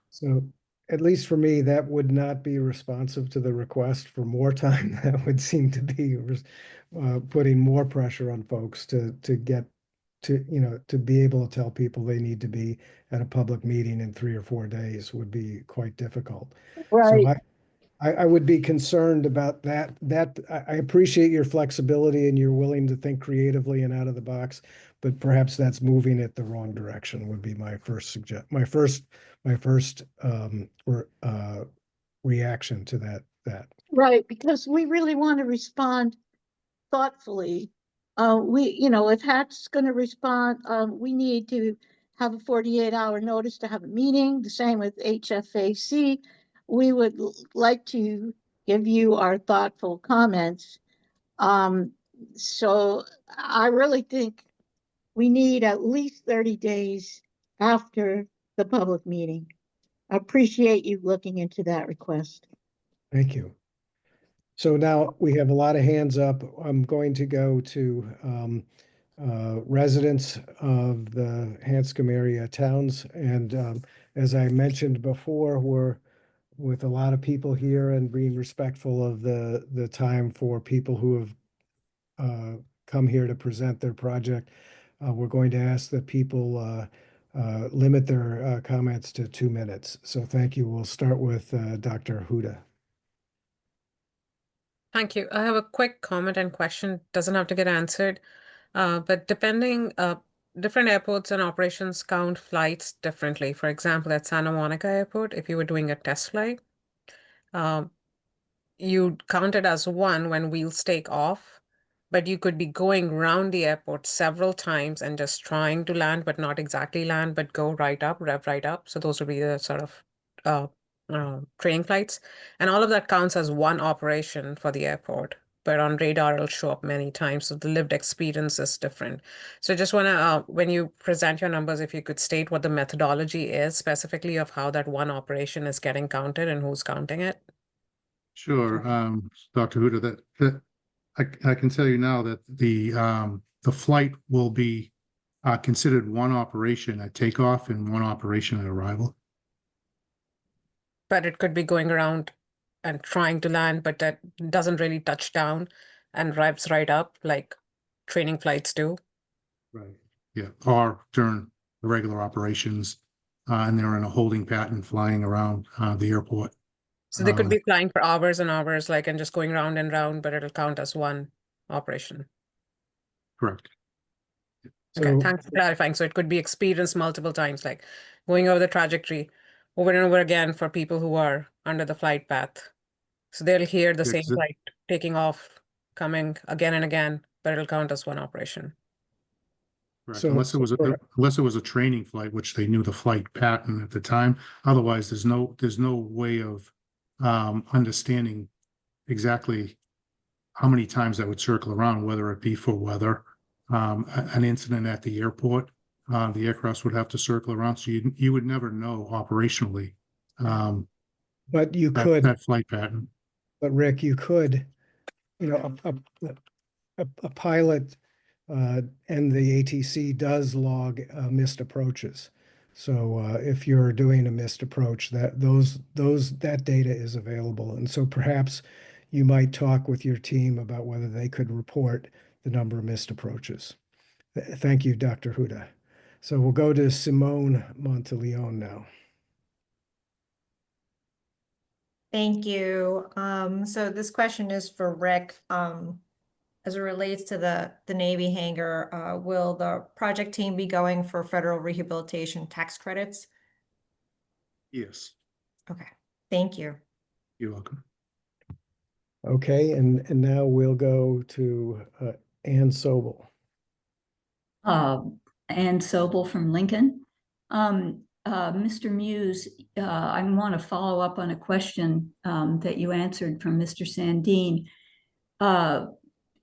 So at least for me, that would not be responsive to the request for more time. That would seem to be putting more pressure on folks to get to be able to tell people they need to be at a public meeting in 3 or 4 days would be quite difficult. Right. So I would be concerned about that. I appreciate your flexibility and you're willing to think creatively and out of the box, but perhaps that's moving it the wrong direction would be my first reaction to that. Right, because we really want to respond thoughtfully. If HAT's going to respond, we need to have a 48-hour notice to have a meeting. The same with HFAC. We would like to give you our thoughtful comments. So I really think we need at least 30 days after the public meeting. I appreciate you looking into that request. Thank you. So now we have a lot of hands up. I'm going to go to residents of the Hanscom area towns. And as I mentioned before, we're with a lot of people here and being respectful of the time for people who have come here to present their project. We're going to ask that people limit their comments to 2 minutes. So thank you. We'll start with Dr. Huda. Thank you. I have a quick comment and question. Doesn't have to get answered. But different airports and operations count flights differently. For example, at Santa Monica Airport, if you were doing a test flight, you'd count it as one when wheels take off, but you could be going around the airport several times and just trying to land, but not exactly land, but go right up, rev right up. So those would be the sort of training flights. And all of that counts as one operation for the airport, but on radar, it'll show up many times. So the lived experience is different. So I just want to, when you present your numbers, if you could state what the methodology is specifically of how that one operation is getting counted and who's counting it. Sure, Dr. Huda, that I can tell you now that the flight will be considered one operation at takeoff and one operation at arrival. But it could be going around and trying to land, but that doesn't really touch down and revs right up like training flights do. Right. Yeah, or during the regular operations, and they're in a holding pattern flying around the airport. So they could be flying for hours and hours, like, and just going round and round, but it'll count as one operation. Correct. Okay, thanks for clarifying. So it could be experienced multiple times, like going over the trajectory over and over again for people who are under the flight path. So they'll hear the same flight taking off, coming again and again, but it'll count as one operation. Correct. Unless it was a training flight, which they knew the flight pattern at the time. Otherwise, there's no way of understanding exactly how many times that would circle around, whether it be for weather, an incident at the airport, the aircraft would have to circle around. So you would never know operationally. But you could that flight pattern. But Rick, you could, a pilot and the ATC does log missed approaches. So if you're doing a missed approach, that data is available. And so perhaps you might talk with your team about whether they could report the number of missed approaches. Thank you, Dr. Huda. So we'll go to Simone Monteleone now. Thank you. So this question is for Rick. As it relates to the Navy hangar, will the project team be going for federal rehabilitation tax credits? Yes. Okay, thank you. You're welcome. Okay, and now we'll go to Ann Sobel. Ann Sobel from Lincoln. Mr. Muse, I want to follow up on a question that you answered from Mr. Sandine.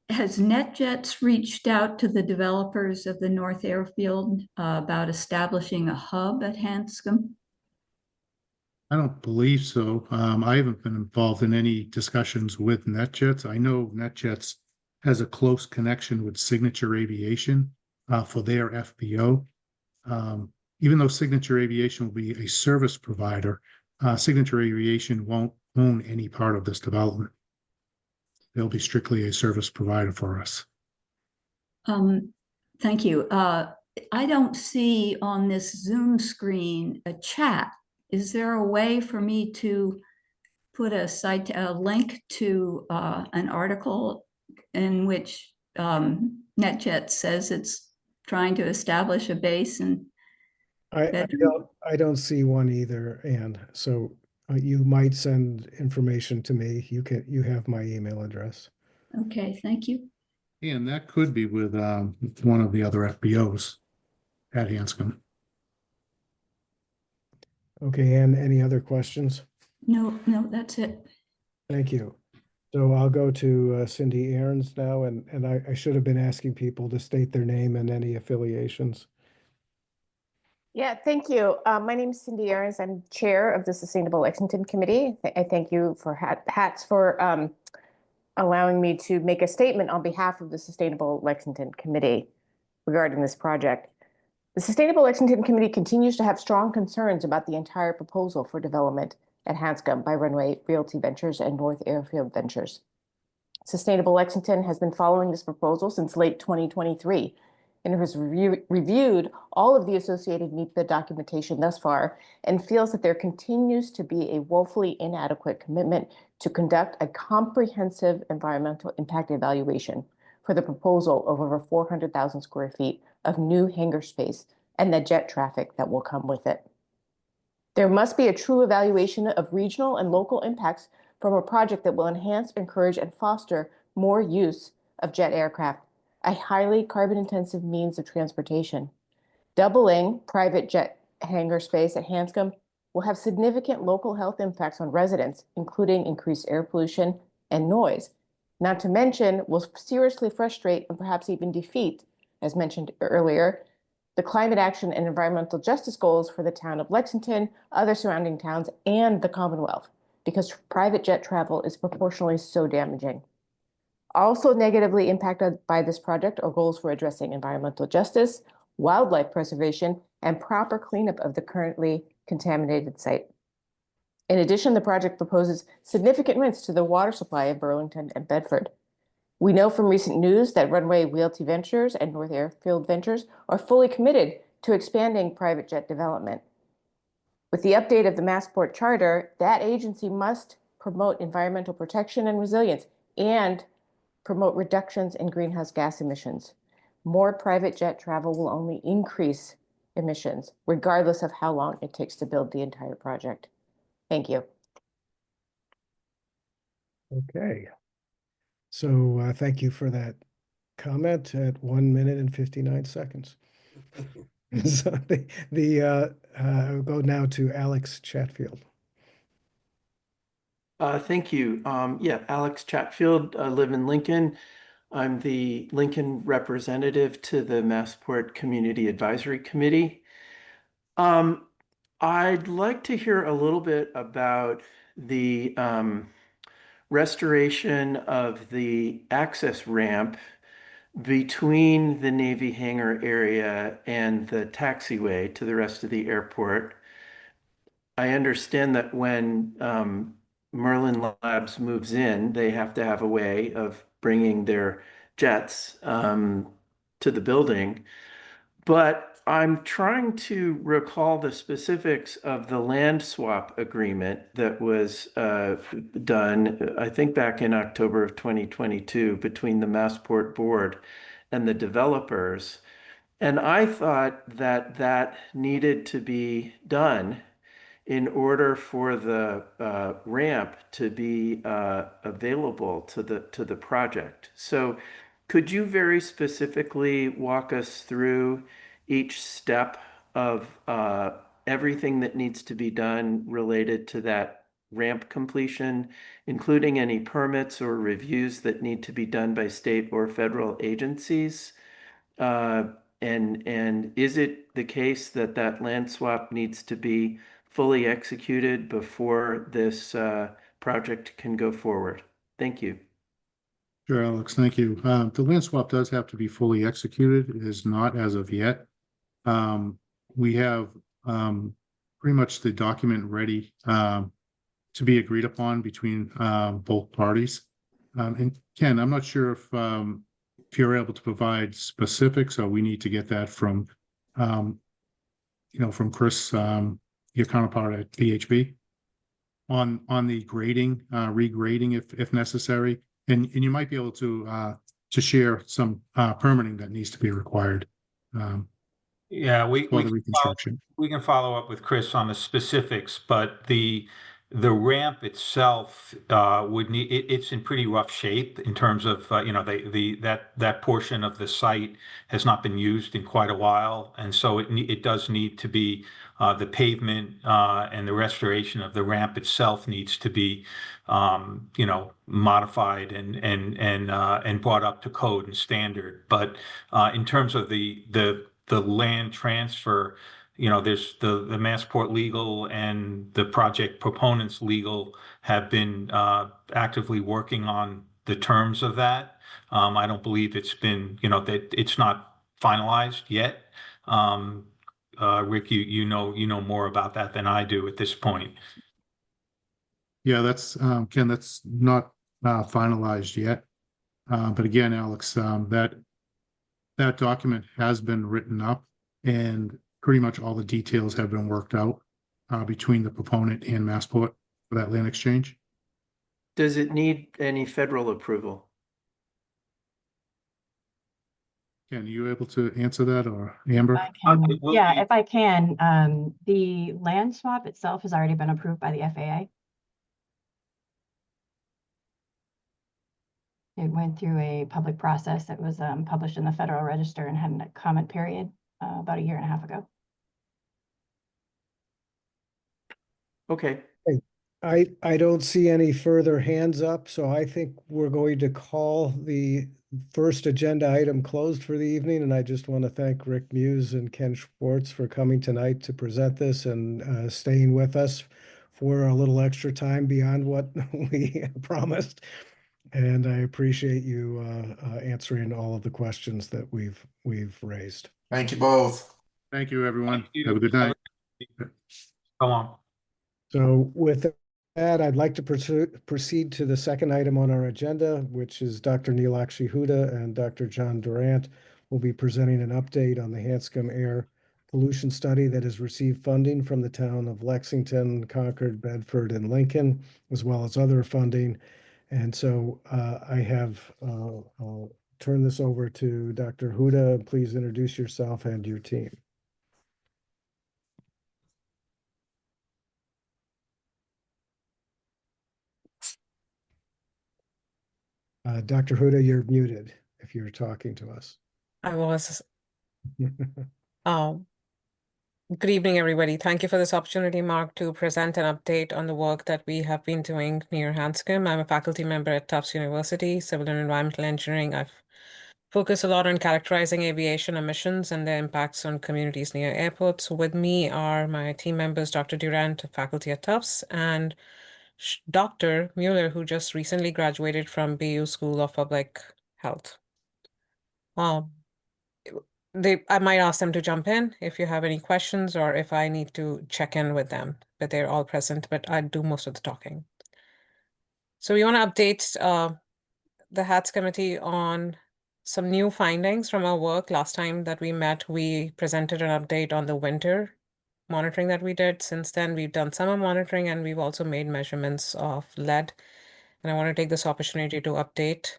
Has NetJets reached out to the developers of the North Airfield about establishing a hub at Hanscom? I don't believe so. I haven't been involved in any discussions with NetJets. I know NetJets has a close connection with Signature Aviation for their FBO. Even though Signature Aviation will be a service provider, Signature Aviation won't own any part of this development. They'll be strictly a service provider for us. Thank you. I don't see on this Zoom screen a chat. Is there a way for me to put a link to an article in which NetJet says it's trying to establish a base? And I don't see one either, Ann. So you might send information to me. You have my email address. Okay, thank you. And that could be with one of the other FBOs at Hanscom. Okay, Ann, any other questions? No, that's it. Thank you. So I'll go to Cindy Aarons now, and I should have been asking people to state their name and any affiliations. Yeah, thank you. My name is Cindy Aarons. I'm chair of the Sustainable Lexington Committee. I thank you for Hats for allowing me to make a statement on behalf of the Sustainable Lexington Committee regarding this project. The Sustainable Lexington Committee continues to have strong concerns about the entire proposal for development at Hanscom by Runway Realty Ventures and North Airfield Ventures. Sustainable Lexington has been following this proposal since late 2023 and has reviewed all of the associated NEPA documentation thus far and feels that there continues to be a woefully inadequate commitment to conduct a comprehensive environmental impact evaluation for the proposal of over 400,000 square feet of new hangar space and the jet traffic that will come with it. There must be a true evaluation of regional and local impacts from a project that will enhance, encourage, and foster more use of jet aircraft, a highly carbon-intensive means of transportation. Doubling private jet hangar space at Hanscom will have significant local health impacts on residents, including increased air pollution and noise. Not to mention, will seriously frustrate and perhaps even defeat, as mentioned earlier, the climate action and environmental justice goals for the town of Lexington, other surrounding towns, and the Commonwealth, because private jet travel is proportionally so damaging. Also negatively impacted by this project are goals for addressing environmental justice, wildlife preservation, and proper cleanup of the currently contaminated site. In addition, the project proposes significant risks to the water supply of Burlington and Bedford. We know from recent news that Runway Realty Ventures and North Airfield Ventures are fully committed to expanding private jet development. With the update of the Massport Charter, that agency must promote environmental protection and resilience and promote reductions in greenhouse gas emissions. More private jet travel will only increase emissions, regardless of how long it takes to build the entire project. Thank you. Okay. So thank you for that comment at 1 minute and 59 seconds. So I'll go now to Alex Chatfield. Thank you. Yeah, Alex Chatfield, I live in Lincoln. I'm the Lincoln representative to the Massport Community Advisory Committee. I'd like to hear a little bit about the restoration of the access ramp between the Navy hangar area and the taxiway to the rest of the airport. I understand that when Merlin Labs moves in, they have to have a way of bringing their jets to the building. But I'm trying to recall the specifics of the land swap agreement that was done, I think back in October of 2022 between the Massport board and the developers. And I thought that that needed to be done in order for the ramp to be available to the project. So could you very specifically walk us through each step of everything that needs to be done related to that ramp completion, including any permits or reviews that need to be done by state or federal agencies? And is it the case that that land swap needs to be fully executed before this project can go forward? Thank you. Sure, Alex, thank you. The land swap does have to be fully executed. It is not as of yet. We have pretty much the document ready to be agreed upon between both parties. And Ken, I'm not sure if you're able to provide specifics, or we need to get that from from Chris, your counterpart at VHB, on the grading, regrading if necessary, and you might be able to share some permitting that needs to be required. Yeah, for the reconstruction. we can follow up with Chris on the specifics, but the The ramp itself would need, it's in pretty rough shape in terms of, that portion of the site has not been used in quite a while. And so it does need to be, the pavement and the restoration of the ramp itself needs to be, modified and brought up to code and standard. But in terms of the land transfer, there's the Massport legal and the project proponents legal have been actively working on the terms of that. I don't believe it's been, that it's not finalized yet. Rick, you know more about that than I do at this point. Yeah, that's Ken, that's not finalized yet. But again, Alex, that document has been written up and pretty much all the details have been worked out between the proponent and Massport for that land exchange. Does it need any federal approval? Ken, are you able to answer that, or Amber? Yeah, if I can, the land swap itself has already been approved by the FAA. It went through a public process that was published in the Federal Register and had a comment period about a year and a half ago. Okay. I don't see any further hands up, so I think we're going to call the first agenda item closed for the evening. And I just want to thank Rick Muse and Ken Schwartz for coming tonight to present this and staying with us for a little extra time beyond what we promised. And I appreciate you answering all of the questions that we've raised. Thank you both. Thank you, everyone. Thank you. Have a good night. Go on. So with that, I'd like to proceed to the second item on our agenda, which is Dr. Neelakshi Huda and Dr. John Durant will be presenting an update on the Hanscom air pollution study that has received funding from the town of Lexington, Concord, Bedford, and Lincoln, as well as other funding. And so I have turned this over to Dr. Huda. Please introduce yourself and your team. Dr. Huda, you're muted if you're talking to us. I was. Good evening, everybody. Thank you for this opportunity, Mark, to present an update on the work that we have been doing near Hanscom. I'm a faculty member at Tufts University, Civil and Environmental Engineering. I've focused a lot on characterizing aviation emissions and their impacts on communities near airports. With me are my team members, Dr. Durant, faculty at Tufts, and Dr. Mueller, who just recently graduated from BU School of Public Health. I might ask them to jump in if you have any questions or if I need to check in with them, but they're all present, but I do most of the talking. So we want to update the HATS committee on some new findings from our work. Last time that we met, we presented an update on the winter monitoring that we did. Since then, we've done summer monitoring and we've also made measurements of lead. And I want to take this opportunity to update,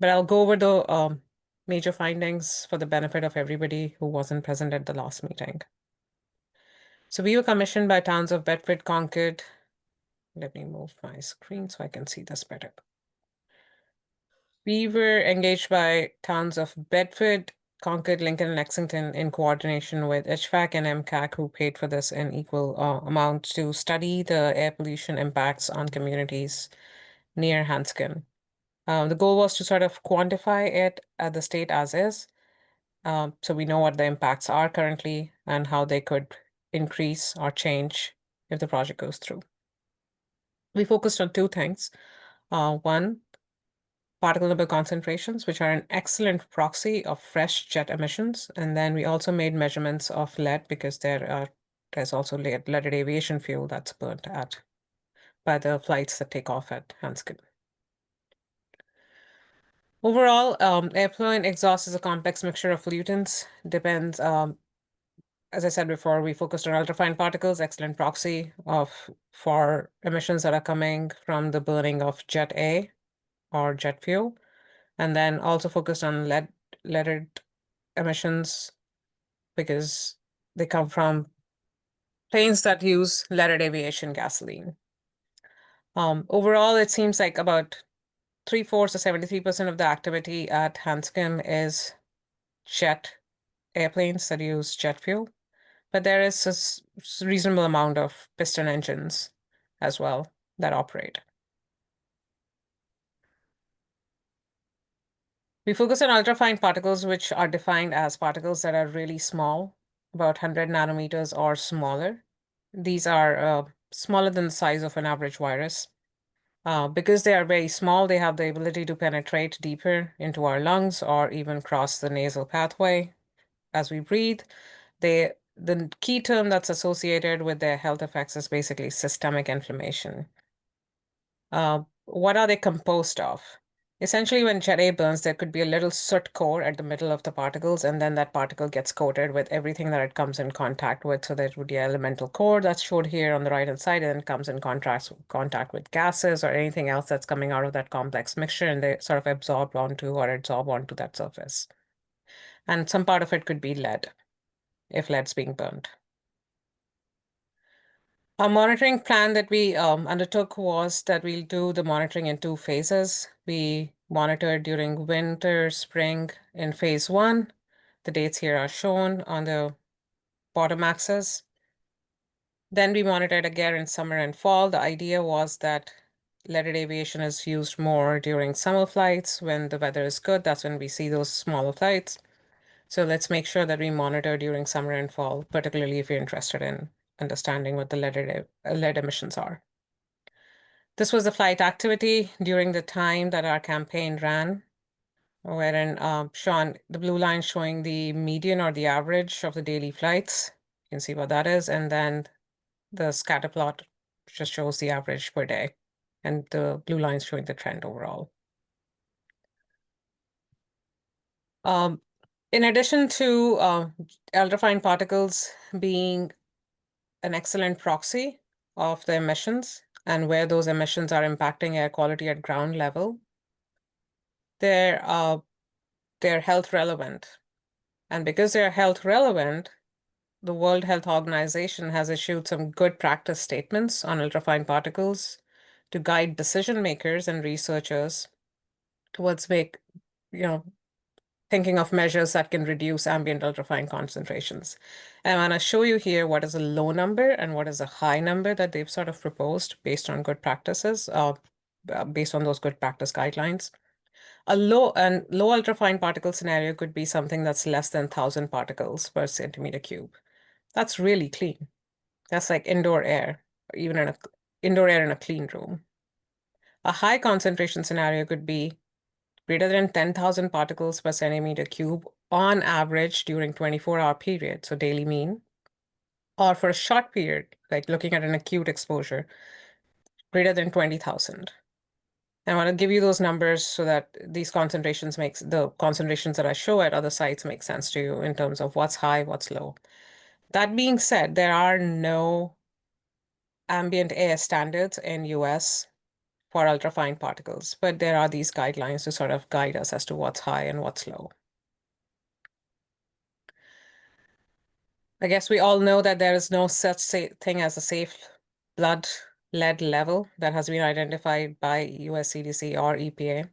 but I'll go over the major findings for the benefit of everybody who wasn't present at the last meeting. So we were commissioned by towns of Bedford, Concord. Let me move my screen so I can see this better. We were engaged by towns of Bedford, Concord, Lincoln, and Lexington in coordination with HVAC and MCAC, who paid for this in equal amount to study the air pollution impacts on communities near Hanscom. The goal was to sort of quantify it at the state as is, so we know what the impacts are currently and how they could increase or change if the project goes through. We focused on two things. One, particle number concentrations, which are an excellent proxy of fresh jet emissions. And then we also made measurements of lead because there's also leaded aviation fuel that's burnt at by the flights that take off at Hanscom. Overall, air pollutant exhaust is a complex mixture of pollutants. Depends, as I said before, we focused on ultrafine particles, excellent proxy for emissions that are coming from the burning of jet A or jet fuel, and then also focused on leaded emissions because they come from planes that use leaded aviation gasoline. Overall, it seems like about 3/4 or 73% of the activity at Hanscom is jet airplanes that use jet fuel, but there is a reasonable amount of piston engines as well that operate. We focus on ultrafine particles, which are defined as particles that are really small, about 100 nanometers or smaller. These are smaller than the size of an average virus. Because they are very small, they have the ability to penetrate deeper into our lungs or even cross the nasal pathway as we breathe. The key term that's associated with their health effects is basically systemic inflammation. What are they composed of? Essentially, when Jet A burns, there could be a little soot core at the middle of the particles, and then that particle gets coated with everything that it comes in contact with. So there would be an elemental core that's showed here on the right-hand side, and then comes in contact with gases or anything else that's coming out of that complex mixture, and they sort of absorb onto that surface. And some part of it could be lead, if lead's being burned. Our monitoring plan that we undertook was that we'll do the monitoring in 2 phases. We monitored during winter, spring in phase 1. The dates here are shown on the bottom axis. Then we monitored again in summer and fall. The idea was that leaded aviation is used more during summer flights. When the weather is good, that's when we see those smaller flights. So let's make sure that we monitor during summer and fall, particularly if you're interested in understanding what the lead emissions are. This was the flight activity during the time that our campaign ran, wherein Sean, the blue line showing the median or the average of the daily flights. You can see what that is. And then the scatter plot just shows the average per day. And the blue line showing the trend overall. In addition to ultrafine particles being an excellent proxy of the emissions and where those emissions are impacting air quality at ground level, they're health relevant. And because they're health relevant, the World Health Organization has issued some good practice statements on ultrafine particles to guide decision makers and researchers towards thinking of measures that can reduce ambient ultrafine concentrations. And I'm going to show you here what is a low number and what is a high number that they've sort of proposed based on good practices, based on those good practice guidelines. A low ultrafine particle scenario could be something that's less than 1,000 particles per centimeter cube. That's really clean. That's like indoor air, even in indoor air in a clean room. A high concentration scenario could be greater than 10,000 particles per centimeter cube on average during 24-hour period, so daily mean, or for a short period, like looking at an acute exposure, greater than 20,000. I want to give you those numbers so that these concentrations the concentrations that I show at other sites make sense to you in terms of what's high, what's low. That being said, there are no ambient air standards in US for ultrafine particles, but there are these guidelines to sort of guide us as to what's high and what's low. I guess we all know that there is no such thing as a safe blood lead level that has been identified by US CDC or EPA.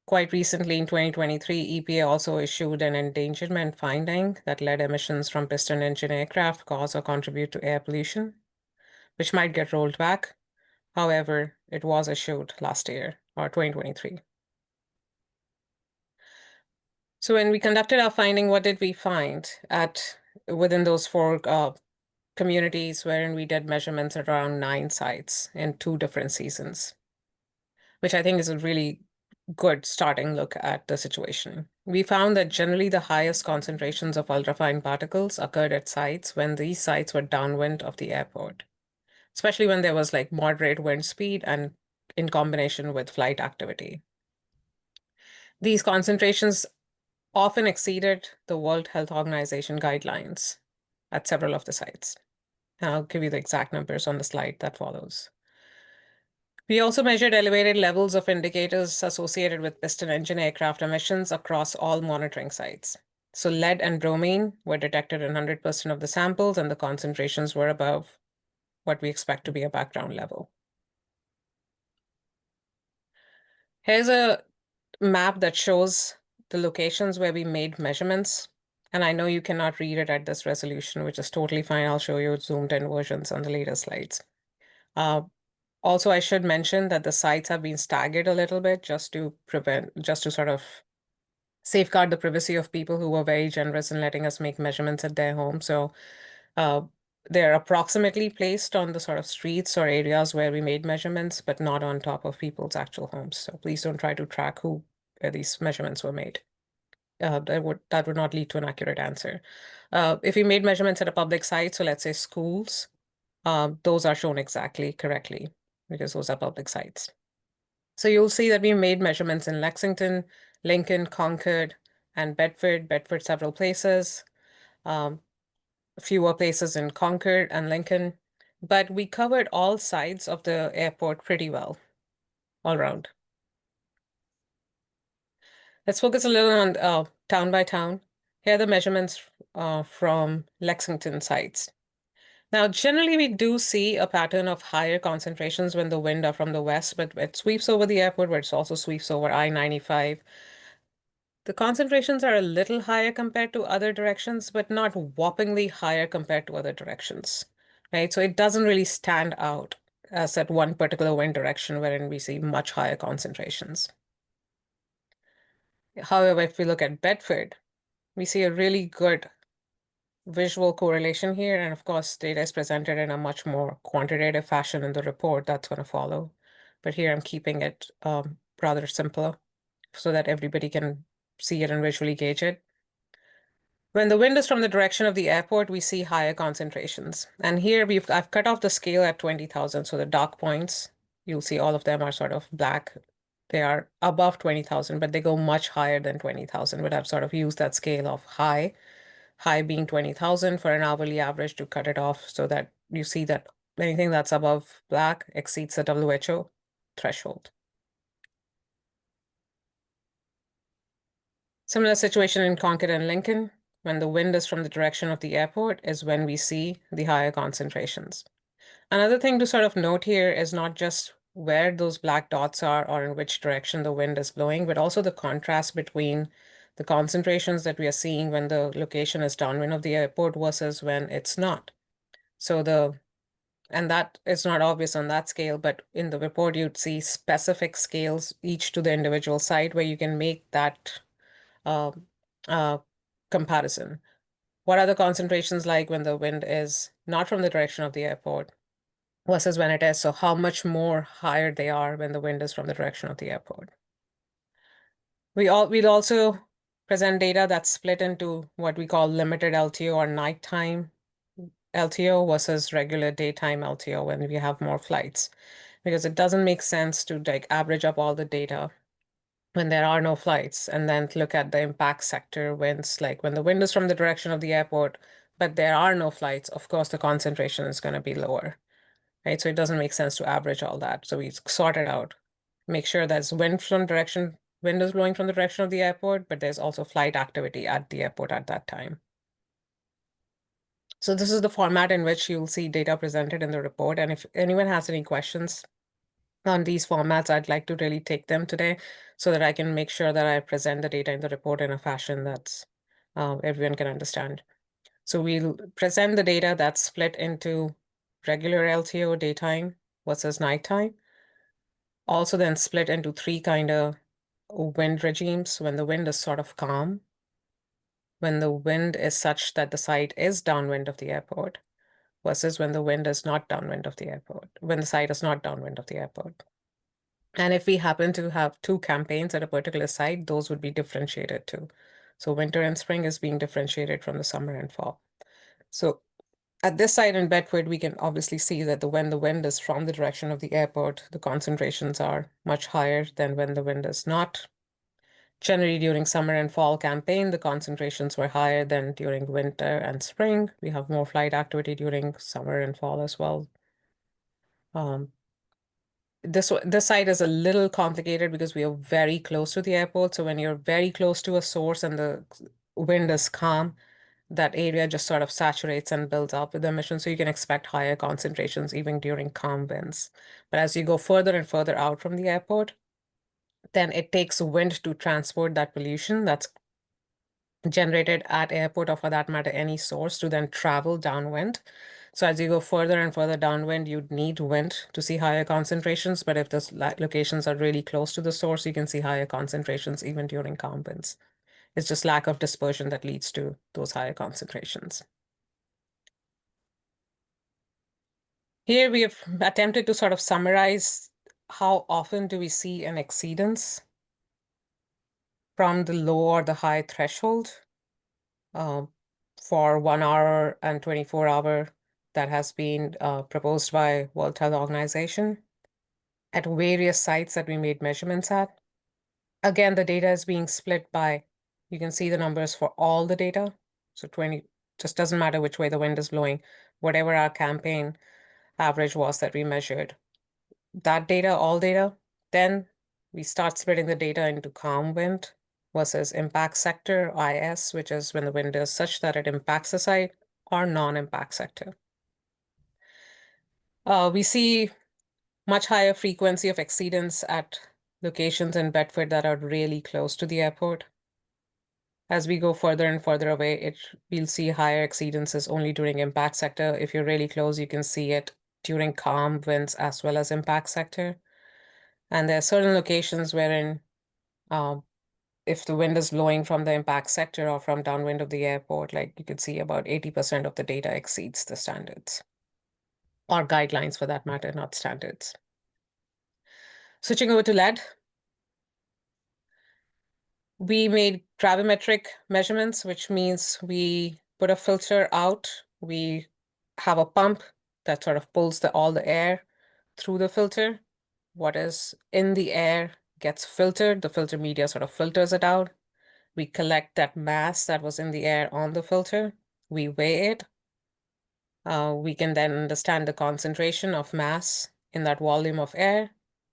Quite recently in 2023, EPA also issued an endangerment finding that lead emissions from piston engine aircraft cause or contribute to air pollution, which might get rolled back. However, it was issued last year, or 2023. So when we conducted our finding, what did we find within those 4 communities wherein we did measurements at around 9 sites in 2 different seasons, which I think is a really good starting look at the situation. We found that generally the highest concentrations of ultrafine particles occurred at sites when these sites were downwind of the airport, especially when there was like moderate wind speed and in combination with flight activity. These concentrations often exceeded the World Health Organization guidelines at several of the sites. And I'll give you the exact numbers on the slide that follows. We also measured elevated levels of indicators associated with piston engine aircraft emissions across all monitoring sites. So lead and bromine were detected in 100% of the samples, and the concentrations were above what we expect to be a background level. Here's a map that shows the locations where we made measurements. And I know you cannot read it at this resolution, which is totally fine. I'll show you zoomed in versions on the later slides. Also, I should mention that the sites have been staggered a little bit just to sort of safeguard the privacy of people who were very generous in letting us make measurements at their home. So they're approximately placed on the sort of streets or areas where we made measurements, but not on top of people's actual homes. So please don't try to track where these measurements were made. That would not lead to an accurate answer. If we made measurements at a public site, so let's say schools, those are shown exactly correctly because those are public sites. So you'll see that we made measurements in Lexington, Lincoln, Concord, and Bedford. Bedford several places, fewer places in Concord and Lincoln, but we covered all sides of the airport pretty well, all around. Let's focus a little on town by town. Here are the measurements from Lexington sites. Now, generally, we do see a pattern of higher concentrations when the wind are from the west, but it sweeps over the airport, where it also sweeps over I-95. The concentrations are a little higher compared to other directions, but not whoppingly higher compared to other directions, right? So it doesn't really stand out as that one particular wind direction wherein we see much higher concentrations. However, if we look at Bedford, we see a really good visual correlation here. And of course, data is presented in a much more quantitative fashion in the report that's going to follow. But here I'm keeping it rather simpler so that everybody can see it and visually gauge it. When the wind is from the direction of the airport, we see higher concentrations. And here I've cut off the scale at 20,000. So the dark points, you'll see all of them are sort of black. They are above 20,000, but they go much higher than 20,000. But I've sort of used that scale of high being 20,000 for an hourly average to cut it off so that you see that anything that's above black exceeds the WHO threshold. Similar situation in Concord and Lincoln. When the wind is from the direction of the airport is when we see the higher concentrations. Another thing to sort of note here is not just where those black dots are or in which direction the wind is blowing, but also the contrast between the concentrations that we are seeing when the location is downwind of the airport versus when it's not. So and that is not obvious on that scale, but in the report, you'd see specific scales, each to the individual site, where you can make that comparison. What are the concentrations like when the wind is not from the direction of the airport versus when it is? So how much more higher they are when the wind is from the direction of the airport. We'll also present data that's split into what we call limited LTO or nighttime LTO versus regular daytime LTO when we have more flights, because it doesn't make sense to like average up all the data when there are no flights and then look at the impact sector winds, like when the wind is from the direction of the airport, but there are no flights, of course, the concentration is going to be lower, right? So it doesn't make sense to average all that. So we sort it out, make sure there's wind is blowing from the direction of the airport, but there's also flight activity at the airport at that time. So this is the format in which you'll see data presented in the report. And if anyone has any questions on these formats, I'd like to really take them today so that I can make sure that I present the data in the report in a fashion that's everyone can understand. So we'll present the data that's split into regular LTO daytime versus nighttime. Also then split into three kind of wind regimes: when the wind is sort of calm, when the wind is such that the site is downwind of the airport, versus when the wind is not downwind of the airport, when the site is not downwind of the airport. And if we happen to have two campaigns at a particular site, those would be differentiated too. So winter and spring is being differentiated from the summer and fall. So at this site in Bedford, we can obviously see that when the wind is from the direction of the airport, the concentrations are much higher than when the wind is not. Generally, during summer and fall campaign, the concentrations were higher than during winter and spring. We have more flight activity during summer and fall as well. This site is a little complicated because we are very close to the airport. So when you're very close to a source and the wind is calm, that area just sort of saturates and builds up with emission. So you can expect higher concentrations even during calm winds. But as you go further and further out from the airport, then it takes wind to transport that pollution that's generated at airport, or for that matter, any source, to then travel downwind. So as you go further and further downwind, you'd need wind to see higher concentrations. But if those locations are really close to the source, you can see higher concentrations even during calm winds. It's just lack of dispersion that leads to those higher concentrations. Here we have attempted to sort of summarize how often do we see an exceedance from the low or the high threshold for 1 hour and 24-hour that has been proposed by World Health Organization at various sites that we made measurements at. Again, the data is being split by, you can see the numbers for all the data. So 20, just doesn't matter which way the wind is blowing, whatever our campaign average was that we measured. That data, all data, then we start splitting the data into calm wind versus impact sector, IS, which is when the wind is such that it impacts the site, or non-impact sector. We see much higher frequency of exceedance at locations in Bedford that are really close to the airport. As we go further and further away, we'll see higher exceedances only during impact sector. If you're really close, you can see it during calm winds as well as impact sector. And there are certain locations wherein if the wind is blowing from the impact sector or from downwind of the airport, like you could see about 80% of the data exceeds the standards, or guidelines for that matter, not standards. Switching over to lead, we made gravimetric measurements, which means we put a filter out. We have a pump that sort of pulls all the air through the filter. What is in the air gets filtered. The filter media sort of filters it out. We collect that mass that was in the air on the filter. We weigh it. We can then understand the concentration of mass in that volume of air.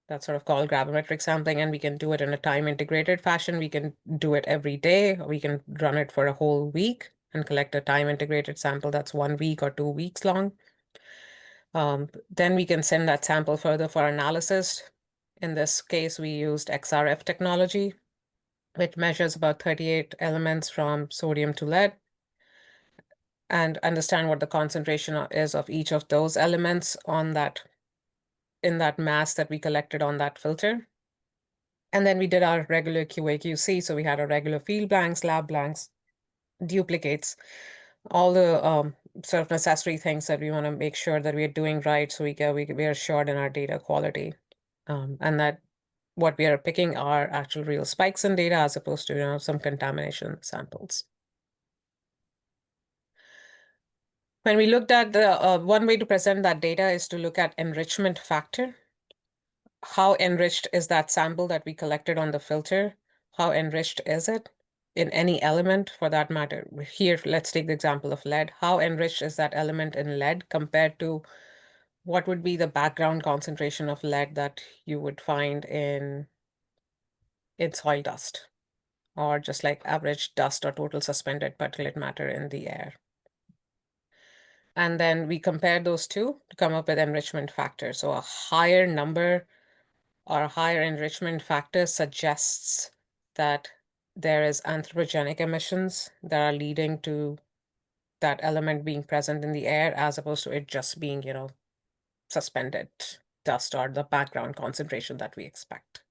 That's sort of called gravimetric sampling, and we can do it in a time-integrated fashion. We can do it every day. We can run it for a whole week and collect a time-integrated sample that's 1 week or 2 weeks long. Then we can send that sample further for analysis. In this case, we used XRF technology, which measures about 38 elements from sodium to lead, and understand what the concentration is of each of those elements in that mass that we collected on that filter. And then we did our regular QA/QC. So we had our regular field blanks, lab blanks, duplicates, all the sort of necessary things that we want to make sure that we are doing right, so we are assured in our data quality, and that what we are picking are actual real spikes in data as opposed to some contamination samples. When we looked at the one way to present that data is to look at enrichment factor. How enriched is that sample that we collected on the filter? How enriched is it in any element for that matter? Here, let's take the example of lead. How enriched is that element in lead compared to what would be the background concentration of lead that you would find in soil dust, or just like average dust or total suspended particulate matter in the air? And then we compare those two to come up with enrichment factor. So a higher number or a higher enrichment factor suggests that there is anthropogenic emissions that are leading to that element being present in the air, as opposed to it just being, suspended dust or the background concentration that we expect.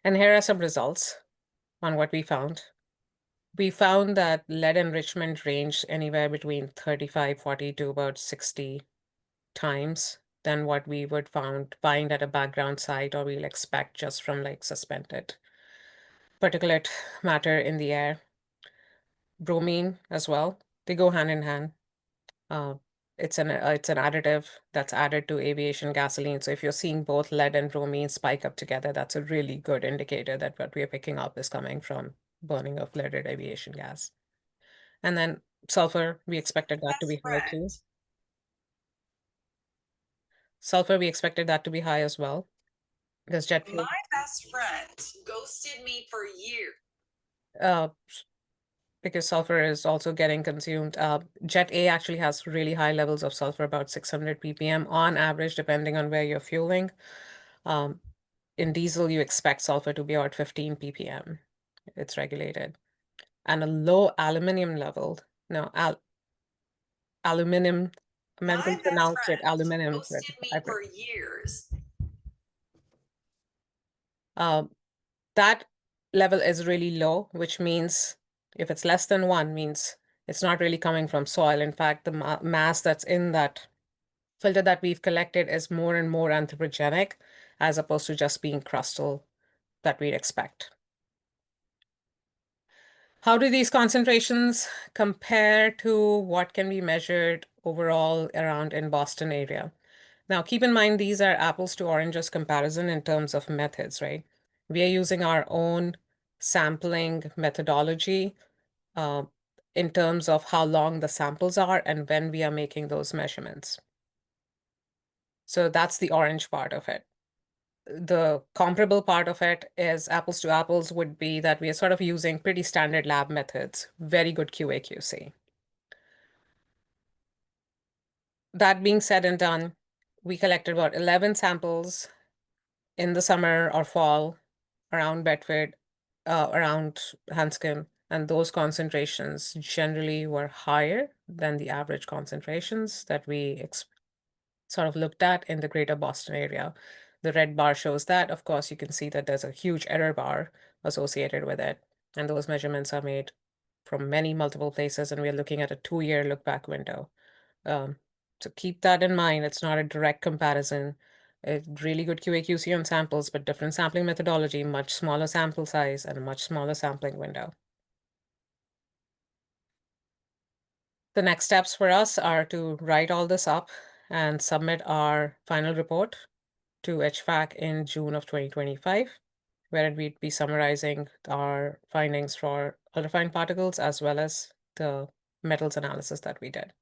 And here are some results on what we found. We found that lead enrichment ranged anywhere between 35, 40 to about 60 times than what we would find at a background site, or we'll expect just from like suspended particulate matter in the air. Bromine as well, they go hand in hand. It's an additive that's added to aviation gasoline. So if you're seeing both lead and bromine spike up together, that's a really good indicator that what we are picking up is coming from burning of leaded aviation gas. And then sulfur, we expected that to be high too. Sulfur, we expected that to be high as well. Because jet fuel. My best friend ghosted me for years. Because sulfur is also getting consumed. Jet A actually has really high levels of sulfur, about 600 ppm on average, depending on where you're fueling. In diesel, you expect sulfur to be about 15 ppm. It's regulated. And a low aluminum level, no, aluminum, Americans My best pronounce it friend aluminum. ghosted me for years. That level is really low, which means if it's less than 1, means it's not really coming from soil. In fact, the mass that's in that filter that we've collected is more and more anthropogenic, as opposed to just being crustal that we'd expect. How do these concentrations compare to what can be measured overall around in Boston area? Now, keep in mind, these are apples to oranges comparison in terms of methods, right? We are using our own sampling methodology in terms of how long the samples are and when we are making those measurements. So that's the orange part of it. The comparable part of it is apples to apples would be that we are sort of using pretty standard lab methods, very good QA/QC. That being said and done, we collected about 11 samples in the summer or fall around Bedford, around Hanscom, and those concentrations generally were higher than the average concentrations that we sort of looked at in the greater Boston area. The red bar shows that. Of course, you can see that there's a huge error bar associated with it. And those measurements are made from many multiple places, and we're looking at a 2-year look back window. So keep that in mind. It's not a direct comparison. Really good QA/QC on samples, but different sampling methodology, much smaller sample size, and a much smaller sampling window. The next steps for us are to write all this up and submit our final report to HVAC in June of 2025, where we'd be summarizing our findings for ultrafine particles as well as the metals analysis that we did.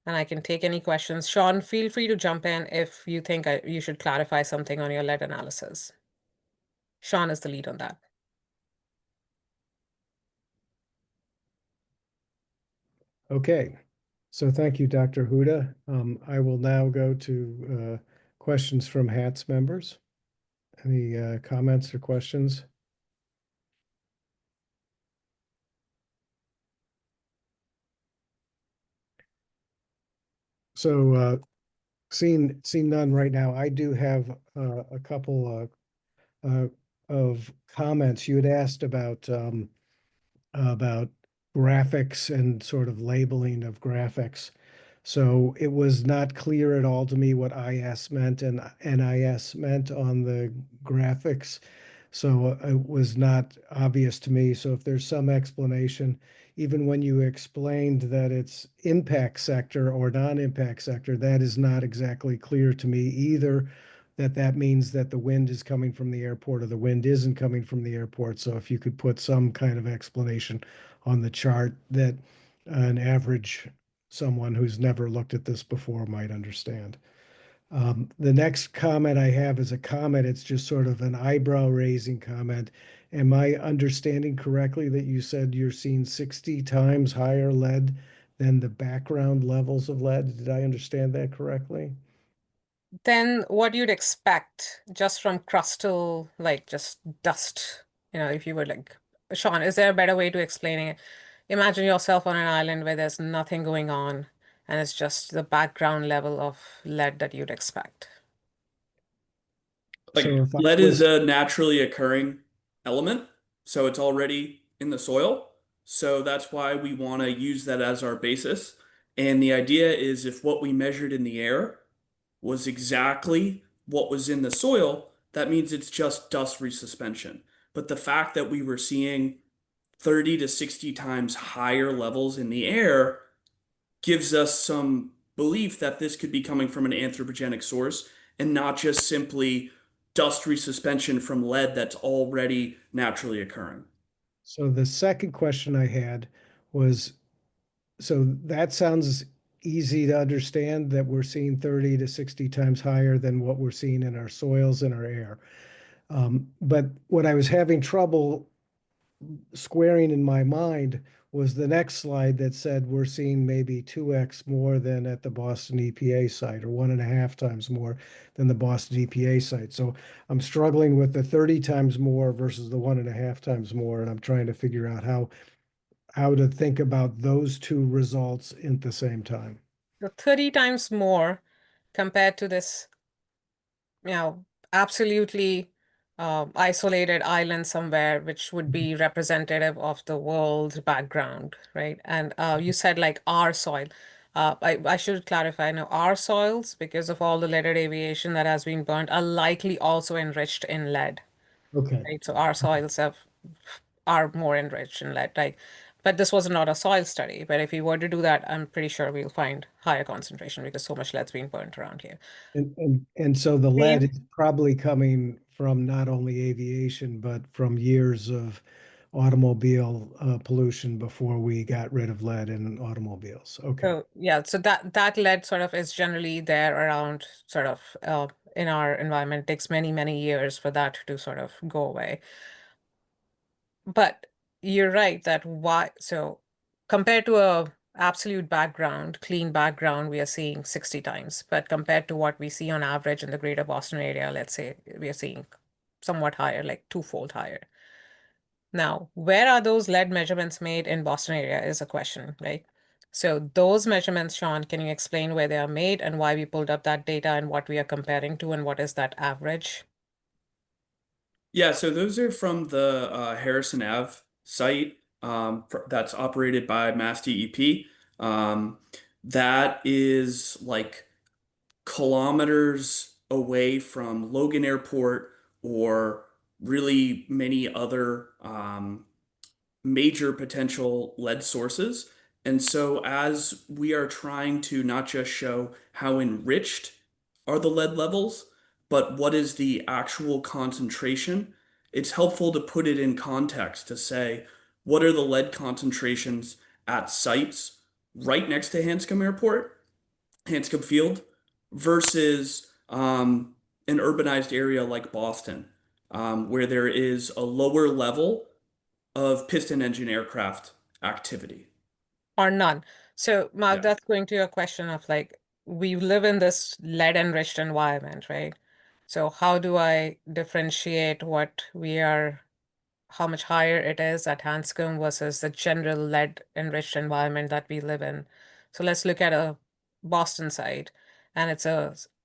And I can take any questions. Sean, feel free to jump in if you think you should clarify something on your lead analysis. Sean is the lead on that. Okay, so thank you, Dr. Huda. I will now go to questions from HATS members. Any comments or questions? So seeing none right now, I do have a couple of comments. You had asked about graphics and sort of labeling of graphics. So it was not clear at all to me what IS meant and NIS meant on the graphics. So it was not obvious to me. So if there's some explanation, even when you explained that it's impact sector or non-impact sector, that is not exactly clear to me either, that means that the wind is coming from the airport or the wind isn't coming from the airport. So if you could put some kind of explanation on the chart that an average someone who's never looked at this before might understand. The next comment I have is a comment. It's just sort of an eyebrow raising comment. Am I understanding correctly that you said you're seeing 60 times higher lead than the background levels of lead? Did I understand that correctly? Then what you'd expect just from crustal, like just dust, if you were like, Sean, is there a better way to explain it? Imagine yourself on an island where there's nothing going on and it's just the background level of lead that you'd expect. Like So if I lead is was, a naturally occurring element, so it's already in the soil. So that's why we want to use that as our basis. And the idea is if what we measured in the air was exactly what was in the soil, that means it's just dust resuspension. But the fact that we were seeing 30 to 60 times higher levels in the air gives us some belief that this could be coming from an anthropogenic source and not just simply dust resuspension from lead that's already naturally occurring. so the second question I had was, so that sounds easy to understand that we're seeing 30 to 60 times higher than what we're seeing in our soils and our air. But what I was having trouble squaring in my mind was the next slide that said we're seeing maybe 2x more than at the Boston EPA site, or 1.5 times more than the Boston EPA site. So I'm struggling with the 30 times more versus the 1.5 times more, and I'm trying to figure out how to think about those two results at the same time. So 30 times more compared to this, absolutely isolated island somewhere, which would be representative of the world background, right? And you said like our soil. I should clarify now, our soils, because of all the leaded aviation that has been burnt, are likely also enriched in lead, Okay. right? So our soils are more enriched in lead, like, but this was not a soil study. But if we were to do that, I'm pretty sure we'll find higher concentration because so much lead's being burnt around here. And so the lead is probably coming from not only aviation, but from years of automobile pollution before we got rid of lead in automobiles. Okay. So yeah, so that lead sort of is generally there around sort of in our environment. It takes many, many years for that to sort of go away. But you're right that so compared to a absolute background, clean background, we are seeing 60 times. But compared to what we see on average in the greater Boston area, let's say we are seeing somewhat higher, like twofold higher. Now, where are those lead measurements made in Boston area is a question, right? So those measurements, Sean, can you explain where they are made and why we pulled up that data and what we are comparing to and what is that average? Yeah, so those are from the Harrison Ave site that's operated by Mass DEP. That is like kilometers away from Logan Airport or really many other major potential lead sources. And so, as we are trying to not just show how enriched are the lead levels, but what is the actual concentration, it's helpful to put it in context to say, what are the lead concentrations at sites right next to Hanscom Airport, Hanscom Field, versus an urbanized area like Boston, where there is a lower level of piston engine aircraft activity. Or none. So, Mark, Yeah. that's going to your question of like, we live in this lead enriched environment, right? So, how do I differentiate how much higher it is at Hanscom versus the general lead enriched environment that we live in? So, let's look at a Boston site, and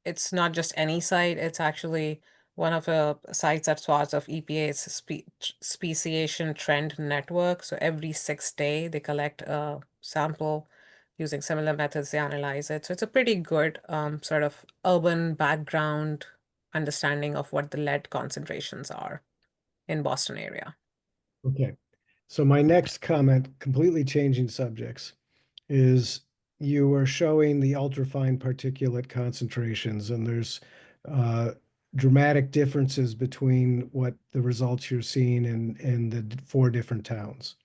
it's not just any site, it's actually one of the sites that's part of EPA's speciation trend network. So every 6 day they collect a sample using similar methods, they analyze it. So it's a pretty good sort of urban background understanding of what the lead concentrations are in Boston area. Okay. So my next comment, completely changing subjects, is you are showing the ultrafine particulate concentrations, and there's dramatic differences between what the results you're seeing in the 4 different towns.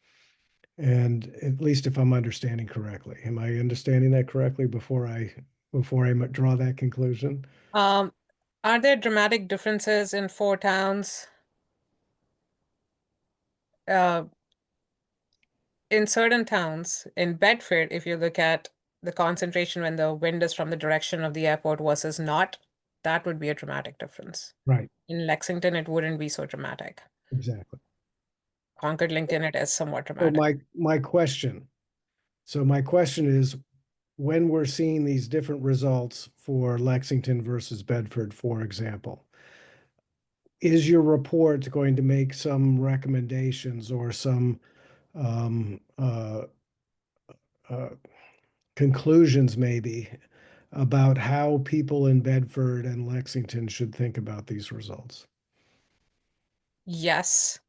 And at least if I'm understanding correctly, am I understanding that correctly before I draw that conclusion? Are there dramatic differences in 4 towns? In certain towns, in Bedford, if you look at the concentration when the wind is from the direction of the airport versus not, that would be a dramatic difference. Right. In Lexington, it wouldn't be so dramatic. Exactly. Concord, Lincoln, it is somewhat So dramatic. my question is, when we're seeing these different results for Lexington versus Bedford, for example, is your report going to make some recommendations or some um, conclusions maybe about how people in Bedford and Lexington should think about these results? Yes.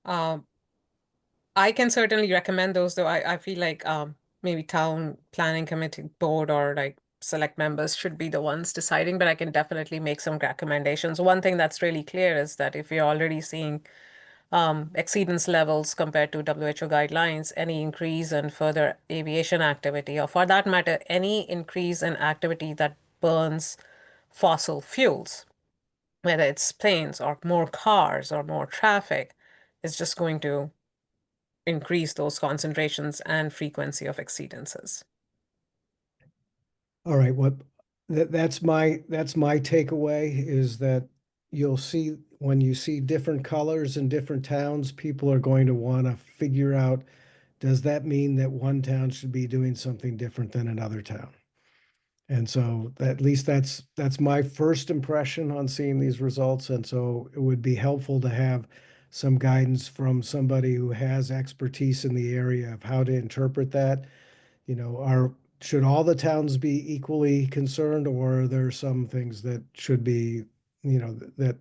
I can certainly recommend those, though I feel like maybe town planning committee board or like select members should be the ones deciding, but I can definitely make some recommendations. One thing that's really clear is that if you're already seeing exceedance levels compared to WHO guidelines, any increase in further aviation activity, or for that matter, any increase in activity that burns fossil fuels, whether it's planes or more cars or more traffic, is just going to increase those concentrations and frequency of exceedances. All right, that's my takeaway is that you'll see when you see different colors in different towns, people are going to want to figure out, does that mean that one town should be doing something different than another town? And so at least that's my first impression on seeing these results. And so it would be helpful to have some guidance from somebody who has expertise in the area of how to interpret that. You know, should all the towns be equally concerned, or are there some things that should be, you know, that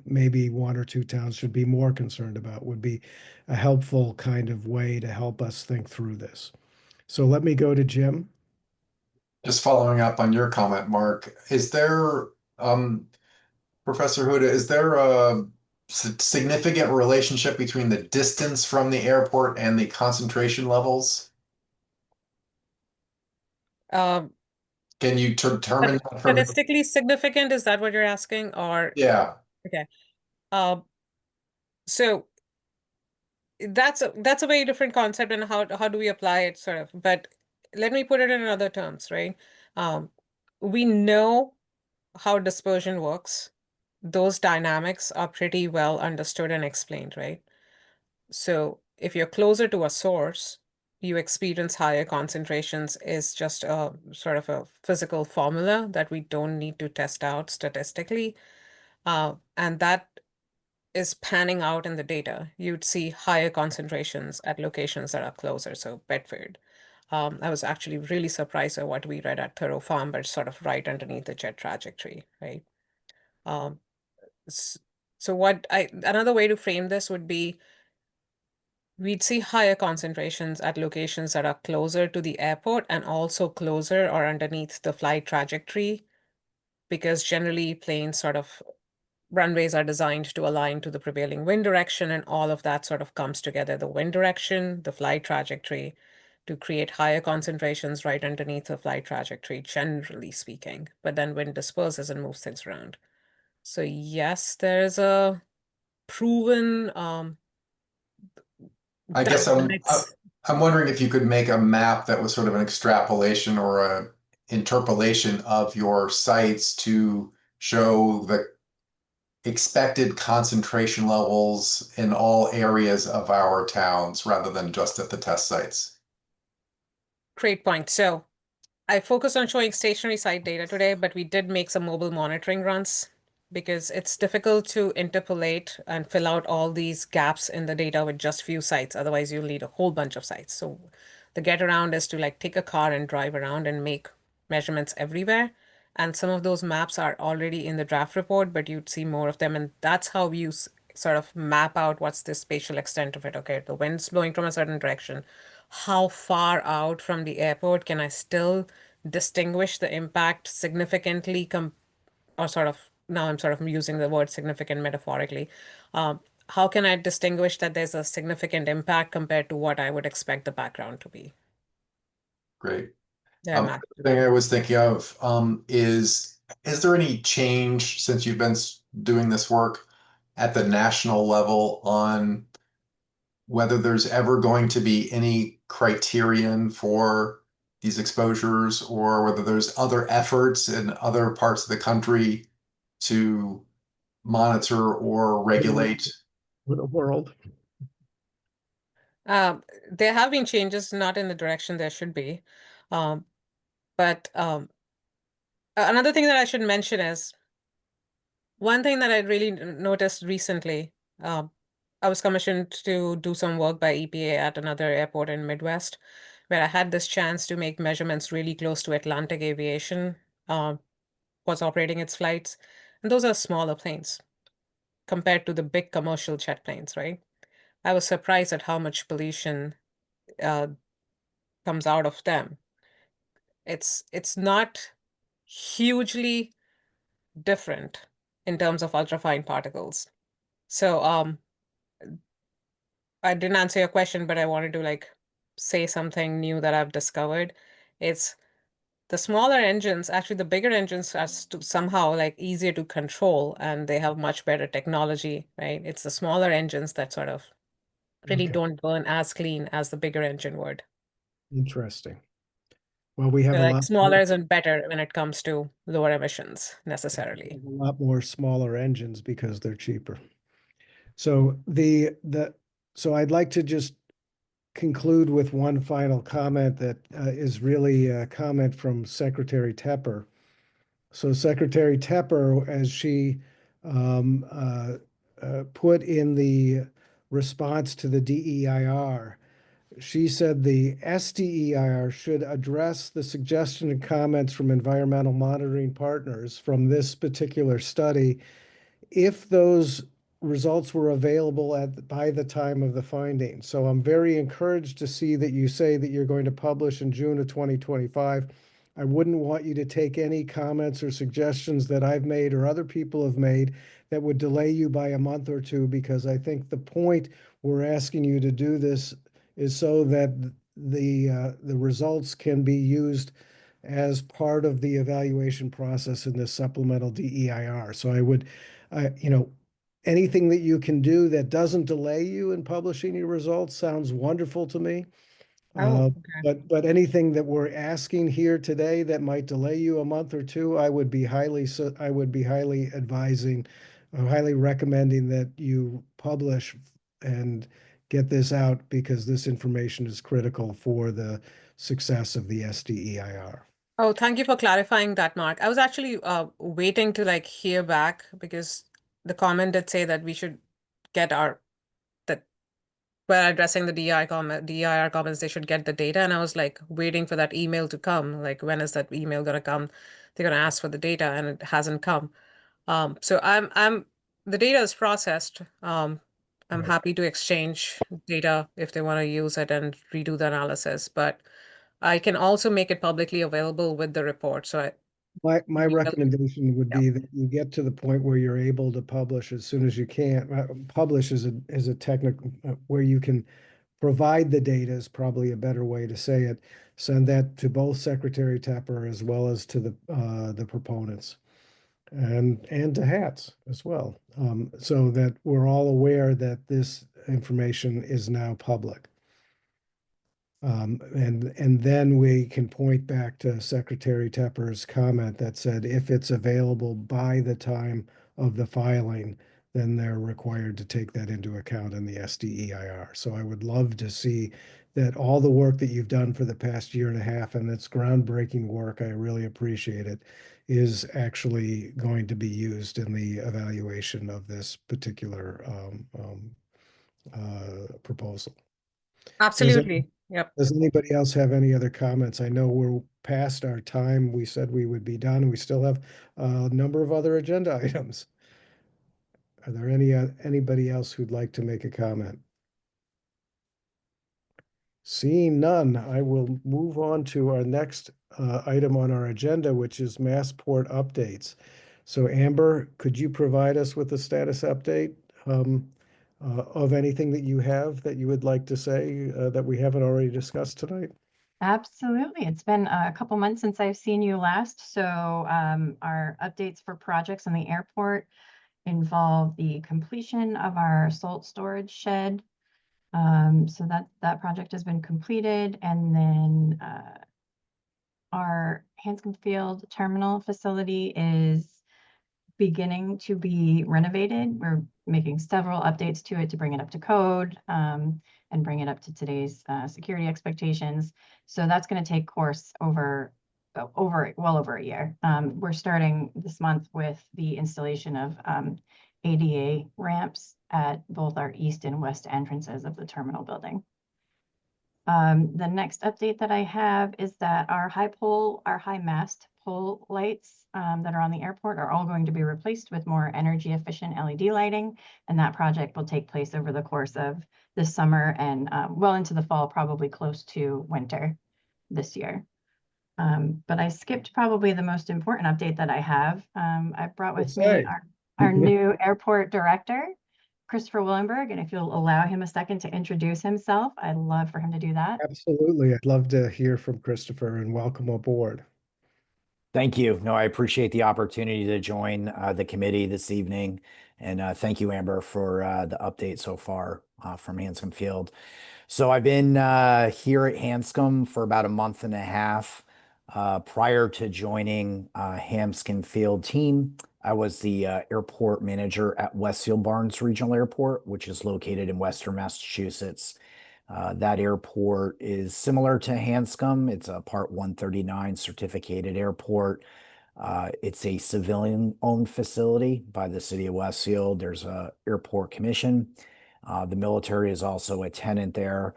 maybe one or two towns should be more concerned about? Would be a helpful kind of way to help us think through this. So let me go to Jim. Just following up on your comment, Mark, is there, Professor Huda, is there a significant relationship between the distance from the airport and the concentration levels? Um, Can you determine that from your... Statistically significant, is that what you're asking? Or Yeah. okay. So that's a very different concept, and how do we apply it, sort of. But let me put it in other terms, right? We know how dispersion works. Those dynamics are pretty well understood and explained, right? So if you're closer to a source, you experience higher concentrations is just a sort of a physical formula that we don't need to test out statistically. And that is panning out in the data. You'd see higher concentrations at locations that are closer. So Bedford. I was actually really surprised at what we read at Thoreau Farm, but sort of right underneath the jet trajectory, right? Um, so another way to frame this would be, we'd see higher concentrations at locations that are closer to the airport and also closer or underneath the flight trajectory, because generally planes sort of runways are designed to align to the prevailing wind direction, and all of that sort of comes together, the wind direction, the flight trajectory, to create higher concentrations right underneath the flight trajectory, generally speaking. But then wind disperses and moves things around. So yes, there's a proven I guess I'm wondering if you could make a map that was sort of an extrapolation or a interpolation of your sites to show the expected concentration levels in all areas of our towns rather than just at the test sites. Great point. So I focused on showing stationary site data today, but we did make some mobile monitoring runs because it's difficult to interpolate and fill out all these gaps in the data with just few sites. Otherwise, you'll need a whole bunch of sites. So the get around is to like take a car and drive around and make measurements everywhere. And some of those maps are already in the draft report, but you'd see more of them. And that's how you sort of map out what's the spatial extent of it. Okay, the wind's blowing from a certain direction. How far out from the airport can I still distinguish the impact significantly or sort of, now I'm sort of using the word significant metaphorically. How can I distinguish that there's a significant impact compared to what I would expect the background to be? Great. Yeah, The thing I was thinking of is there any change since you've been doing this work at the national level on whether there's ever going to be any criterion for these exposures, or whether there's other efforts in other parts of the country to monitor or regulate? For the world. There have been changes, not in the direction there should be. But another thing that I should mention is, one thing that I really noticed recently, I was commissioned to do some work by EPA at another airport in Midwest, where I had this chance to make measurements really close to Atlantic Aviation, was operating its flights. And those are smaller planes compared to the big commercial jet planes, right? I was surprised at how much pollution comes out of them. It's not hugely different in terms of ultrafine particles. So I didn't answer your question, but I wanted to like say something new that I've discovered. It's the smaller engines, actually the bigger engines are somehow like easier to control, and they have much better technology, right? It's the smaller engines that sort of really Okay. don't burn as clean as the bigger engine would. Interesting. Well, we have So a like lot. smaller isn't better when it comes to lower emissions necessarily. A lot more smaller engines because they're cheaper. So so I'd like to just conclude with one final comment that is really a comment from Secretary Tepper. So Secretary Tepper, as she put in the response to the DEIR, she said the SDEIR should address the suggestion and comments from environmental monitoring partners from this particular study if those results were available by the time of the finding. So I'm very encouraged to see that you say that you're going to publish in June of 2025. I wouldn't want you to take any comments or suggestions that I've made or other people have made that would delay you by a month or two, because I think the point we're asking you to do this is so that the results can be used as part of the evaluation process in this supplemental DEIR. So I would, anything that you can do that doesn't delay you in publishing your results sounds wonderful to me. Oh, But anything that we're asking here today that might delay you a month or two, I would be highly advising, highly recommending that you publish and get this out, because this information is critical for the success of the SDEIR. Oh, thank you for clarifying that, Mark. I was actually waiting to like hear back, because the comment did say that we should get that we're addressing the DEIR comments, they should get the data. And I was like waiting for that email to come. Like, when is that email gonna come? They're gonna ask for the data, and it hasn't come. So the data is processed. I'm Right. happy to exchange data if they want to use it and redo the analysis, but I can also make it publicly available with the report. So My recommendation would be that you get to the point where you're able to publish as soon as you can. Publish is a technical, where you can provide the data is probably a better way to say it. Send that to both Secretary Tepper as well as to the proponents, and to HATS as well, so that we're all aware that this information is now public. And then we can point back to Secretary Tepper's comment that said if it's available by the time of the filing, then they're required to take that into account in the SDEIR. So I would love to see that all the work that you've done for the past year and a half, and it's groundbreaking work, I really appreciate it, is actually going to be used in the evaluation of this particular proposal. absolutely. Yep. Does anybody else have any other comments? I know we're past our time. We said we would be done. We still have a number of other agenda items. Are there anybody else who'd like to make a comment? Seeing none, I will move on to our next item on our agenda, which is Massport updates. So Amber, could you provide us with a status update of anything that you have that you would like to say that we haven't already discussed tonight? Absolutely. It's been a couple months since I've seen you last. So our updates for projects in the airport involve the completion of our salt storage shed. So that project has been completed, and then our Hanscom Field terminal facility is beginning to be renovated. We're making several updates to it to bring it up to code and bring it up to today's security expectations. So that's going to take course well over a year. We're starting this month with the installation of ADA ramps at both our east and west entrances of the terminal building. The next update that I have is that our high mast pole lights that are on the airport are all going to be replaced with more energy efficient LED lighting. And that project will take place over the course of this summer and well into the fall, probably close to winter this year. But I skipped probably the most important update that I have. I brought with me our new airport director, Christopher Willenberg, and if you'll allow him a second to introduce himself, I'd love for him to do that. Absolutely. I'd love to hear from Christopher, and welcome aboard. Thank you. No, I appreciate the opportunity to join the committee this evening. And thank you, Amber, for the update so far from Hanscom Field. So I've been here at Hanscom for about a month and a half. Prior to joining Hanscom Field team, I was the airport manager at Westfield Barnes Regional Airport, which is located in Western Massachusetts. That airport is similar to Hanscom. It's a Part 139 certificated airport. It's a civilian-owned facility by the city of Westfield. There's a airport commission. The military is also a tenant there.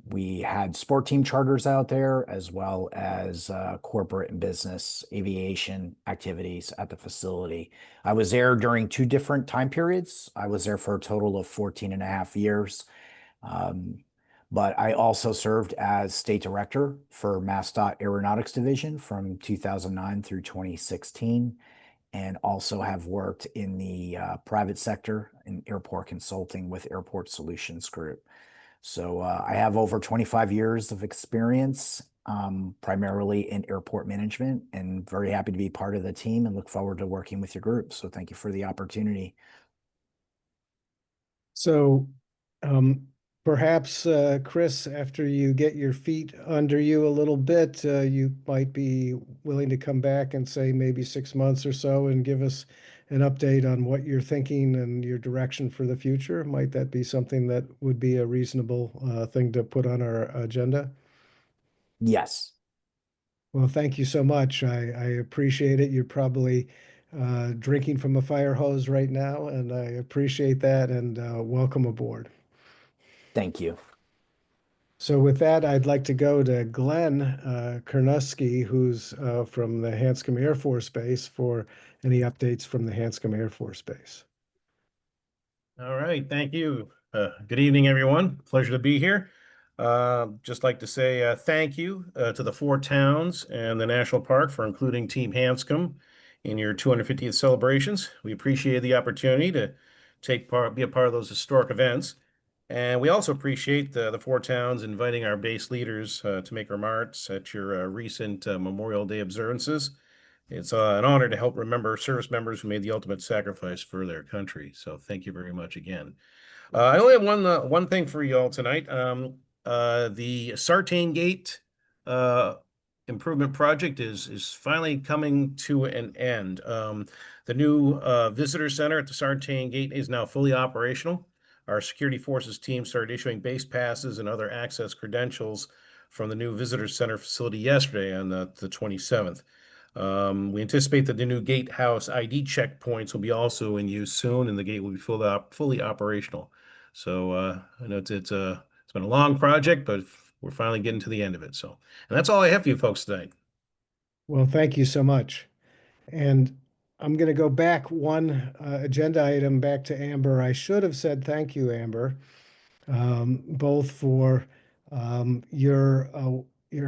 We had sport team charters out there, as well as corporate and business aviation activities at the facility. I was there during 2 different time periods. I was there for a total of 14 and a half years. But I also served as state director for MassDOT Aeronautics Division from 2009 through 2016, and also have worked in the private sector in airport consulting with Airport Solutions Group. So I have over 25 years of experience, primarily in airport management, and very happy to be part of the team and look forward to working with your group. So thank you for the opportunity. So perhaps, Chris, after you get your feet under you a little bit, you might be willing to come back and say maybe 6 months or so and give us an update on what you're thinking and your direction for the future. Might that be something that would be a reasonable thing to put on our agenda? Yes. Well, thank you so much. I appreciate it. You're probably drinking from a fire hose right now, and I appreciate that, and welcome aboard. Thank you. So with that, I'd like to go to Glenn Karnusky, who's from the Hanscom Air Force Base, for any updates from the Hanscom Air Force Base. All right, thank you. Good evening, everyone. Pleasure to be here. Just like to say thank you to the 4 towns and the National Park for including Team Hanscom in your 250th celebrations. We appreciate the opportunity to be a part of those historic events. And we also appreciate the 4 towns inviting our base leaders to make remarks at your recent Memorial Day observances. It's an honor to help remember service members who made the ultimate sacrifice for their country. So thank you very much again. I only have one thing for you all tonight. The Sartain Gate improvement project is finally coming to an end. The new visitor center at the Sartain Gate is now fully operational. Our security forces team started issuing base passes and other access credentials from the new visitor center facility yesterday on the 27th. We anticipate that the new gatehouse ID checkpoints will be also in use soon, and the gate will be fully operational. So I know it's been a long project, but we're finally getting to the end of it. So, and that's all I have for you folks tonight. Well, thank you so much. And I'm going to go back one agenda item back to Amber. I should have said thank you, Amber, both for your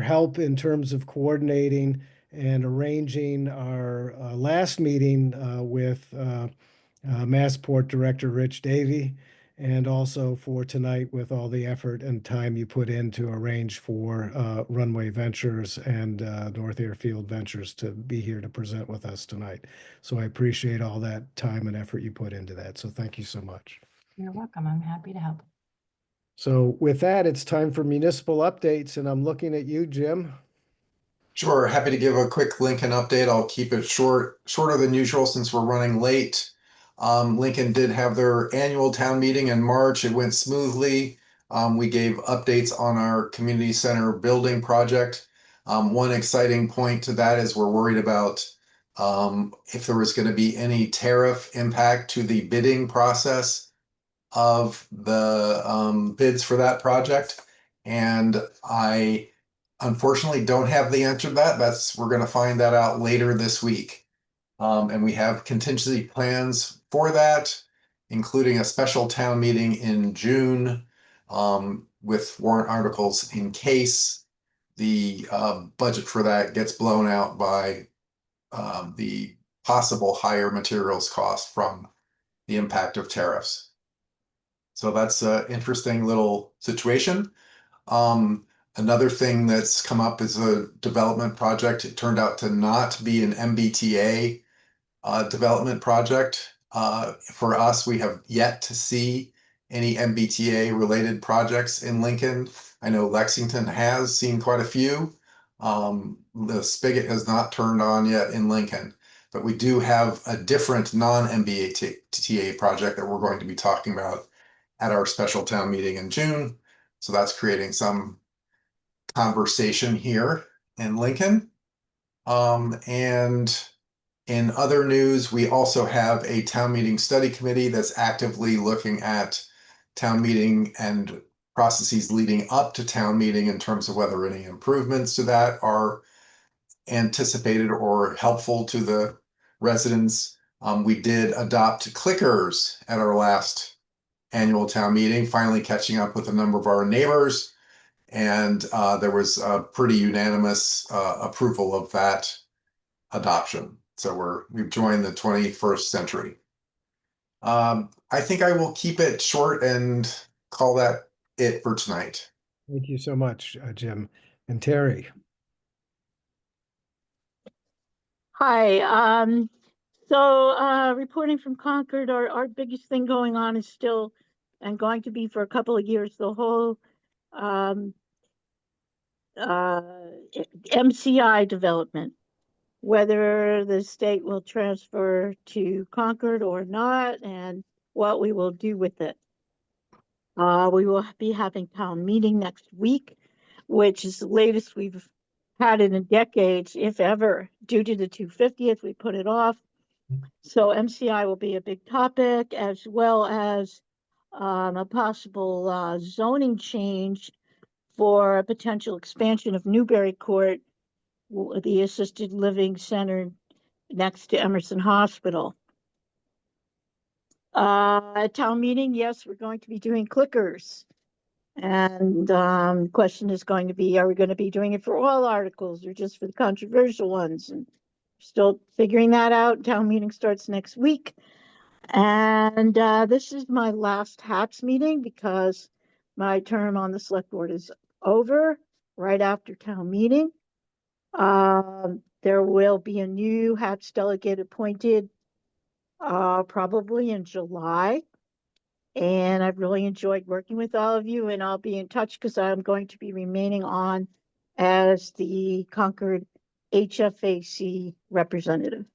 help in terms of coordinating and arranging our last meeting with Massport Director Rich Davey, and also for tonight with all the effort and time you put in to arrange for Runway Ventures and North Airfield Ventures to be here to present with us tonight. So I appreciate all that time and effort you put into that. So thank you so much. You're welcome. I'm happy to help. So with that, it's time for municipal updates, and I'm looking at you, Jim. Sure, happy to give a quick Lincoln update. I'll keep it shorter than usual since we're running late. Lincoln did have their annual town meeting in March. It went smoothly. We gave updates on our community center building project. One exciting point to that is we're worried about if there was going to be any tariff impact to the bidding process of the bids for that project. And I unfortunately don't have the answer to that. We're going to find that out later this week. And we have contingency plans for that, including a special town meeting in June with warrant articles in case the budget for that gets blown out by the possible higher materials cost from the impact of tariffs. So that's an interesting little situation. Another thing that's come up is a development project. It turned out to not be an MBTA development project. For us, we have yet to see any MBTA related projects in Lincoln. I know Lexington has seen quite a few. The spigot has not turned on yet in Lincoln, but we do have a different non-MBTA project that we're going to be talking about at our special town meeting in June. So that's creating some conversation here in Lincoln. And in other news, we also have a town meeting study committee that's actively looking at town meeting and processes leading up to town meeting in terms of whether any improvements to that are anticipated or helpful to the residents. We did adopt clickers at our last annual town meeting, finally catching up with a number of our neighbors. And there was a pretty unanimous approval of that adoption. So we've joined the 21st century. I think I will keep it short and call that it for tonight. Thank you so much, Jim. And Terry. Hi, reporting from Concord, our biggest thing going on is still, and going to be for a couple of years, the whole MCI development, whether the state will transfer to Concord or not, and what we will do with it. We will be having town meeting next week, which is the latest we've had in decades, if ever. Due to the 250th, we put it off. So MCI will be a big topic, as well as a possible zoning change for a potential expansion of Newbury Court, the assisted living center next to Emerson Hospital. At town meeting, yes, we're going to be doing clickers. And question is going to be, are we going to be doing it for all articles or just for the controversial ones? And still figuring that out. Town meeting starts next week. And this is my last HATS meeting because my term on the select board is over right after town meeting. There will be a new HATS delegate appointed probably in July. And I've really enjoyed working with all of you, and I'll be in touch because I'm going to be remaining on as the Concord HFAC representative.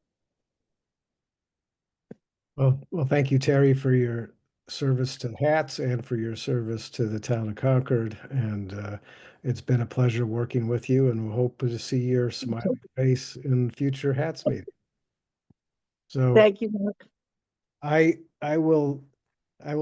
Well, thank you, Terry, for your service to HATS and for your service to the town of Concord. And it's been a pleasure working with you, and we hope to see your smiling face in future HATS meetings. So thank you, Mark. I will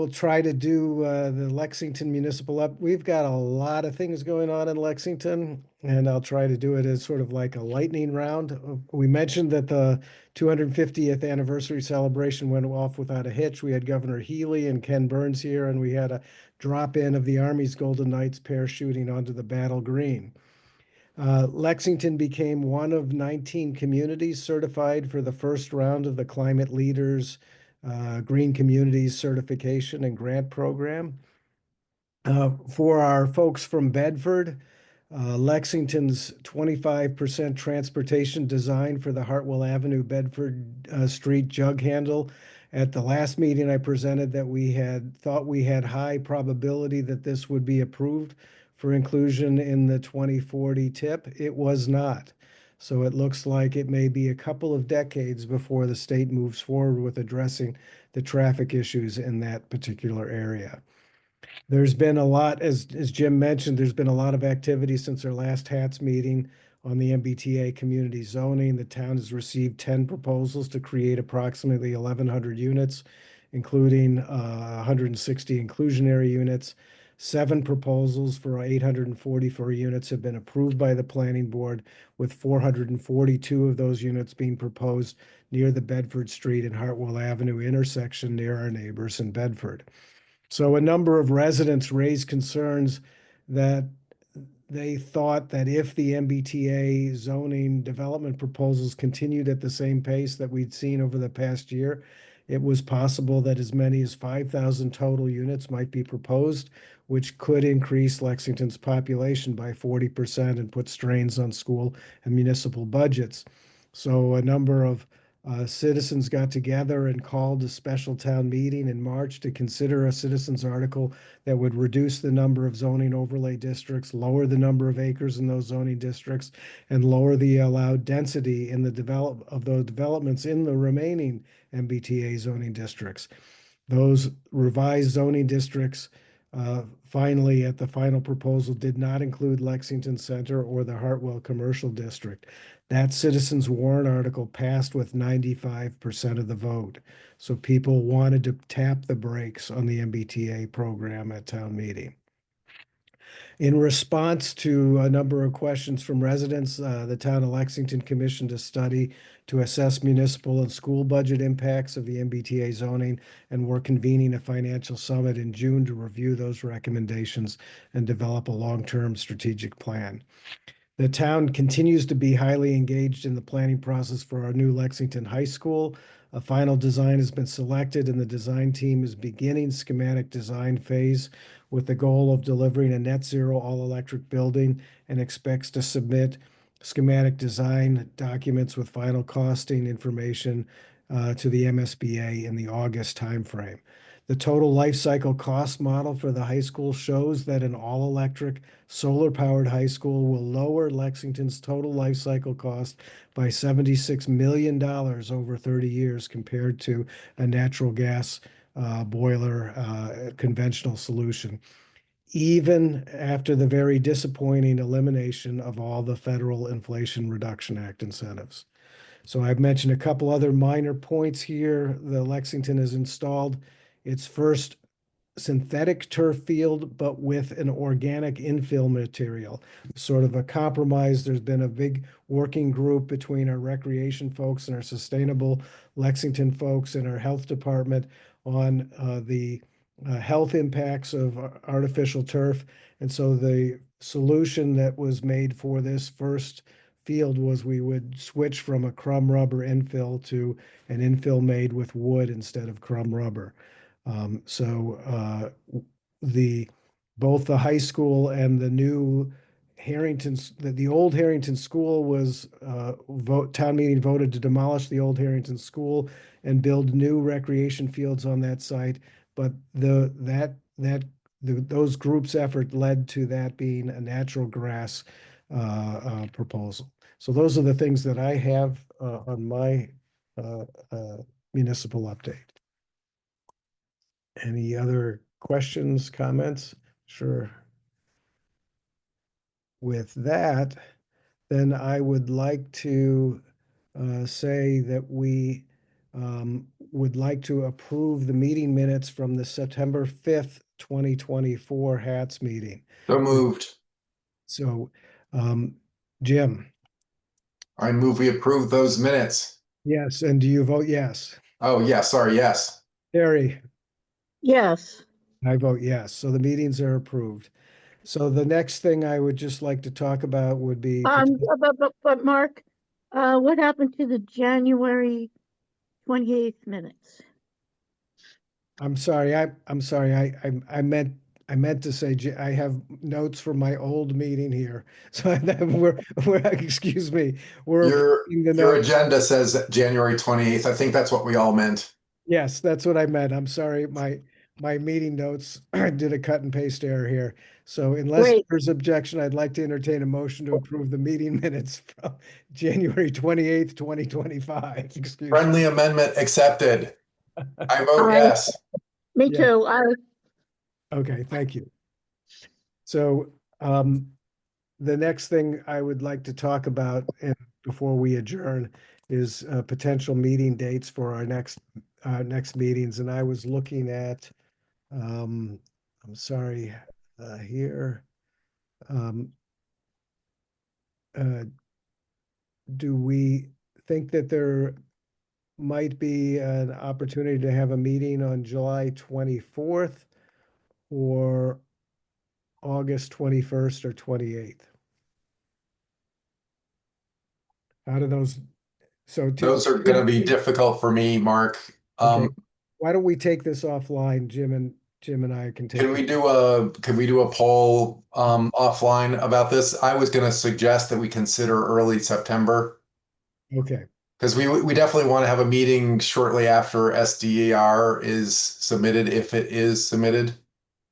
try to do the Lexington Municipal up. We've got a lot of things going on in Lexington, and I'll try to do it as sort of like a lightning round. We mentioned that the 250th anniversary celebration went off without a hitch. We had Governor Healy and Ken Burns here, and we had a drop-in of the Army's Golden Knights parachuting onto the Battle Green. Lexington became one of 19 communities certified for the first round of the Climate Leaders Green Communities Certification and Grant Program. For our folks from Bedford, Lexington's 25% transportation design for the Hartwell Avenue Bedford Street jug handle. At the last meeting, I presented that we had thought we had high probability that this would be approved for inclusion in the 2040 tip. It was not. So it looks like it may be a couple of decades before the state moves forward with addressing the traffic issues in that particular area. There's been a lot, as Jim mentioned, there's been a lot of activity since our last HATS meeting on the MBTA community zoning. The town has received 10 proposals to create approximately 1,100 units, including 160 inclusionary units. 7 proposals for 844 units have been approved by the planning board, with 442 of those units being proposed near the Bedford Street and Hartwell Avenue intersection near our neighbors in Bedford. So a number of residents raised concerns that they thought that if the MBTA zoning development proposals continued at the same pace that we'd seen over the past year, it was possible that as many as 5,000 total units might be proposed, which could increase Lexington's population by 40% and put strains on school and municipal budgets. So a number of citizens got together and called a special town meeting in March to consider a citizens article that would reduce the number of zoning overlay districts, lower the number of acres in those zoning districts, and lower the allowed density in the developments in the remaining MBTA zoning districts. Those revised zoning districts finally, at the final proposal, did not include Lexington Center or the Hartwell Commercial District. That citizens warrant article passed with 95% of the vote. So people wanted to tap the brakes on the MBTA program at town meeting. In response to a number of questions from residents, the town of Lexington commissioned a study to assess municipal and school budget impacts of the MBTA zoning, and we're convening a financial summit in June to review those recommendations and develop a long-term strategic plan. The town continues to be highly engaged in the planning process for our new Lexington High School. A final design has been selected and the design team is beginning schematic design phase with the goal of delivering a net zero all-electric building, and expects to submit schematic design documents with final costing information to the MSBA in the August timeframe. The total life cycle cost model for the high school shows that an all-electric solar-powered high school will lower Lexington's total life cycle cost by $76 million over 30 years compared to a natural gas boiler conventional solution, even after the very disappointing elimination of all the federal Inflation Reduction Act incentives. So I've mentioned a couple other minor points here. The Lexington has installed its first synthetic turf field, but with an organic infill material, sort of a compromise. There's been a big working group between our recreation folks and our sustainable Lexington folks and our health department on the health impacts of artificial turf. And so the solution that was made for this first field was we would switch from a crumb rubber infill to an infill made with wood instead of crumb rubber. Both the high school and the new the old Harrington School was town meeting voted to demolish the old Harrington School and build new recreation fields on that site. But those groups' effort led to that being a natural grass proposal. So those are the things that I have on my municipal update. Any other questions, comments? Sure. With that, then I would like to say that we would like to approve the meeting minutes from the September 5th, 2024 HATS meeting. So moved. So, Jim? I move we approve those minutes. Yes, and do you vote yes? Oh, yeah, sorry, yes. Terry? Yes. I vote yes. So the meetings are approved. So the next thing I would just like to talk about would be. But Mark, what happened to the January 28th minutes? I'm sorry. I meant to say I have notes from my old meeting here. So we're excuse me. Your approving the notes. agenda says January 28th. I think that's what we all meant. Yes, that's what I meant. I'm sorry. My meeting notes did a cut and paste error here. So unless there's objection, I'd like to entertain a motion to approve the meeting minutes from January 28th, 2025. Excuse Friendly amendment accepted. I vote yes. Me too. Okay, thank you. So the next thing I would like to talk about before we adjourn is potential meeting dates for our next meetings. And I was looking at, I'm sorry, here. Do we think that there might be an opportunity to have a meeting on July 24th or August 21st or 28th? How do those? So those are going to be difficult for me, Mark. Okay, Um, why don't we take this offline, Jim and I can take. can we do a poll offline about this? I was going to suggest that we consider early September. Okay, Because we definitely want to have a meeting shortly after SDR is submitted, if it is submitted.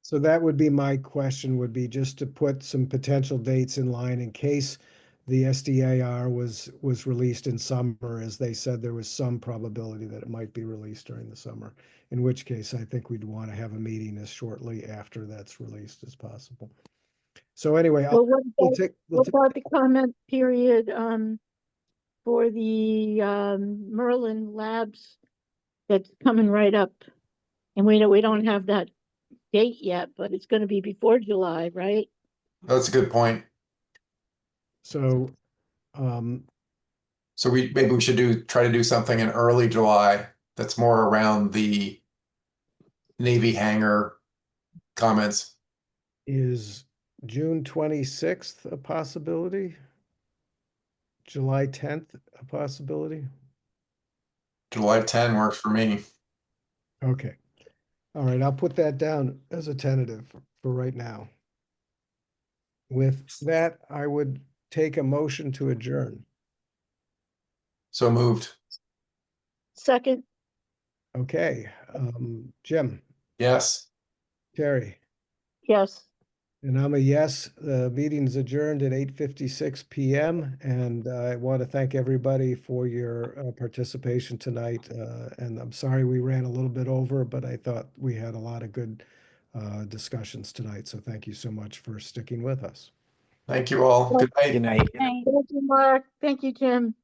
so that would be my question, would be just to put some potential dates in line in case the SDAR was released in summer, as they said there was some probability that it might be released during the summer. In which case, I think we'd want to have a meeting as shortly after that's released as possible. So anyway, Well, what we'll about, take, what about the comment period for the Merlin Labs that's coming right up? And we don't have that date yet, but it's going to be before July, right? That's a good point. So, So maybe we should try to do something in early July that's more around the Navy hangar comments. is June 26th a possibility? July 10th a possibility? July 10 works for me. Okay. All right, I'll put that down as a tentative for right now. With that, I would take a motion to adjourn. So moved. Second, Okay, Jim, Yes. Terry, yes. and I'm a yes. The meeting's adjourned at 8:56 p.m. And I want to thank everybody for your participation tonight. And I'm sorry we ran a little bit over, but I thought we had a lot of good discussions tonight. So thank you so much for sticking with us. Thank you all. Good night. Good night. Thank you, Mark. Thank you, Jim.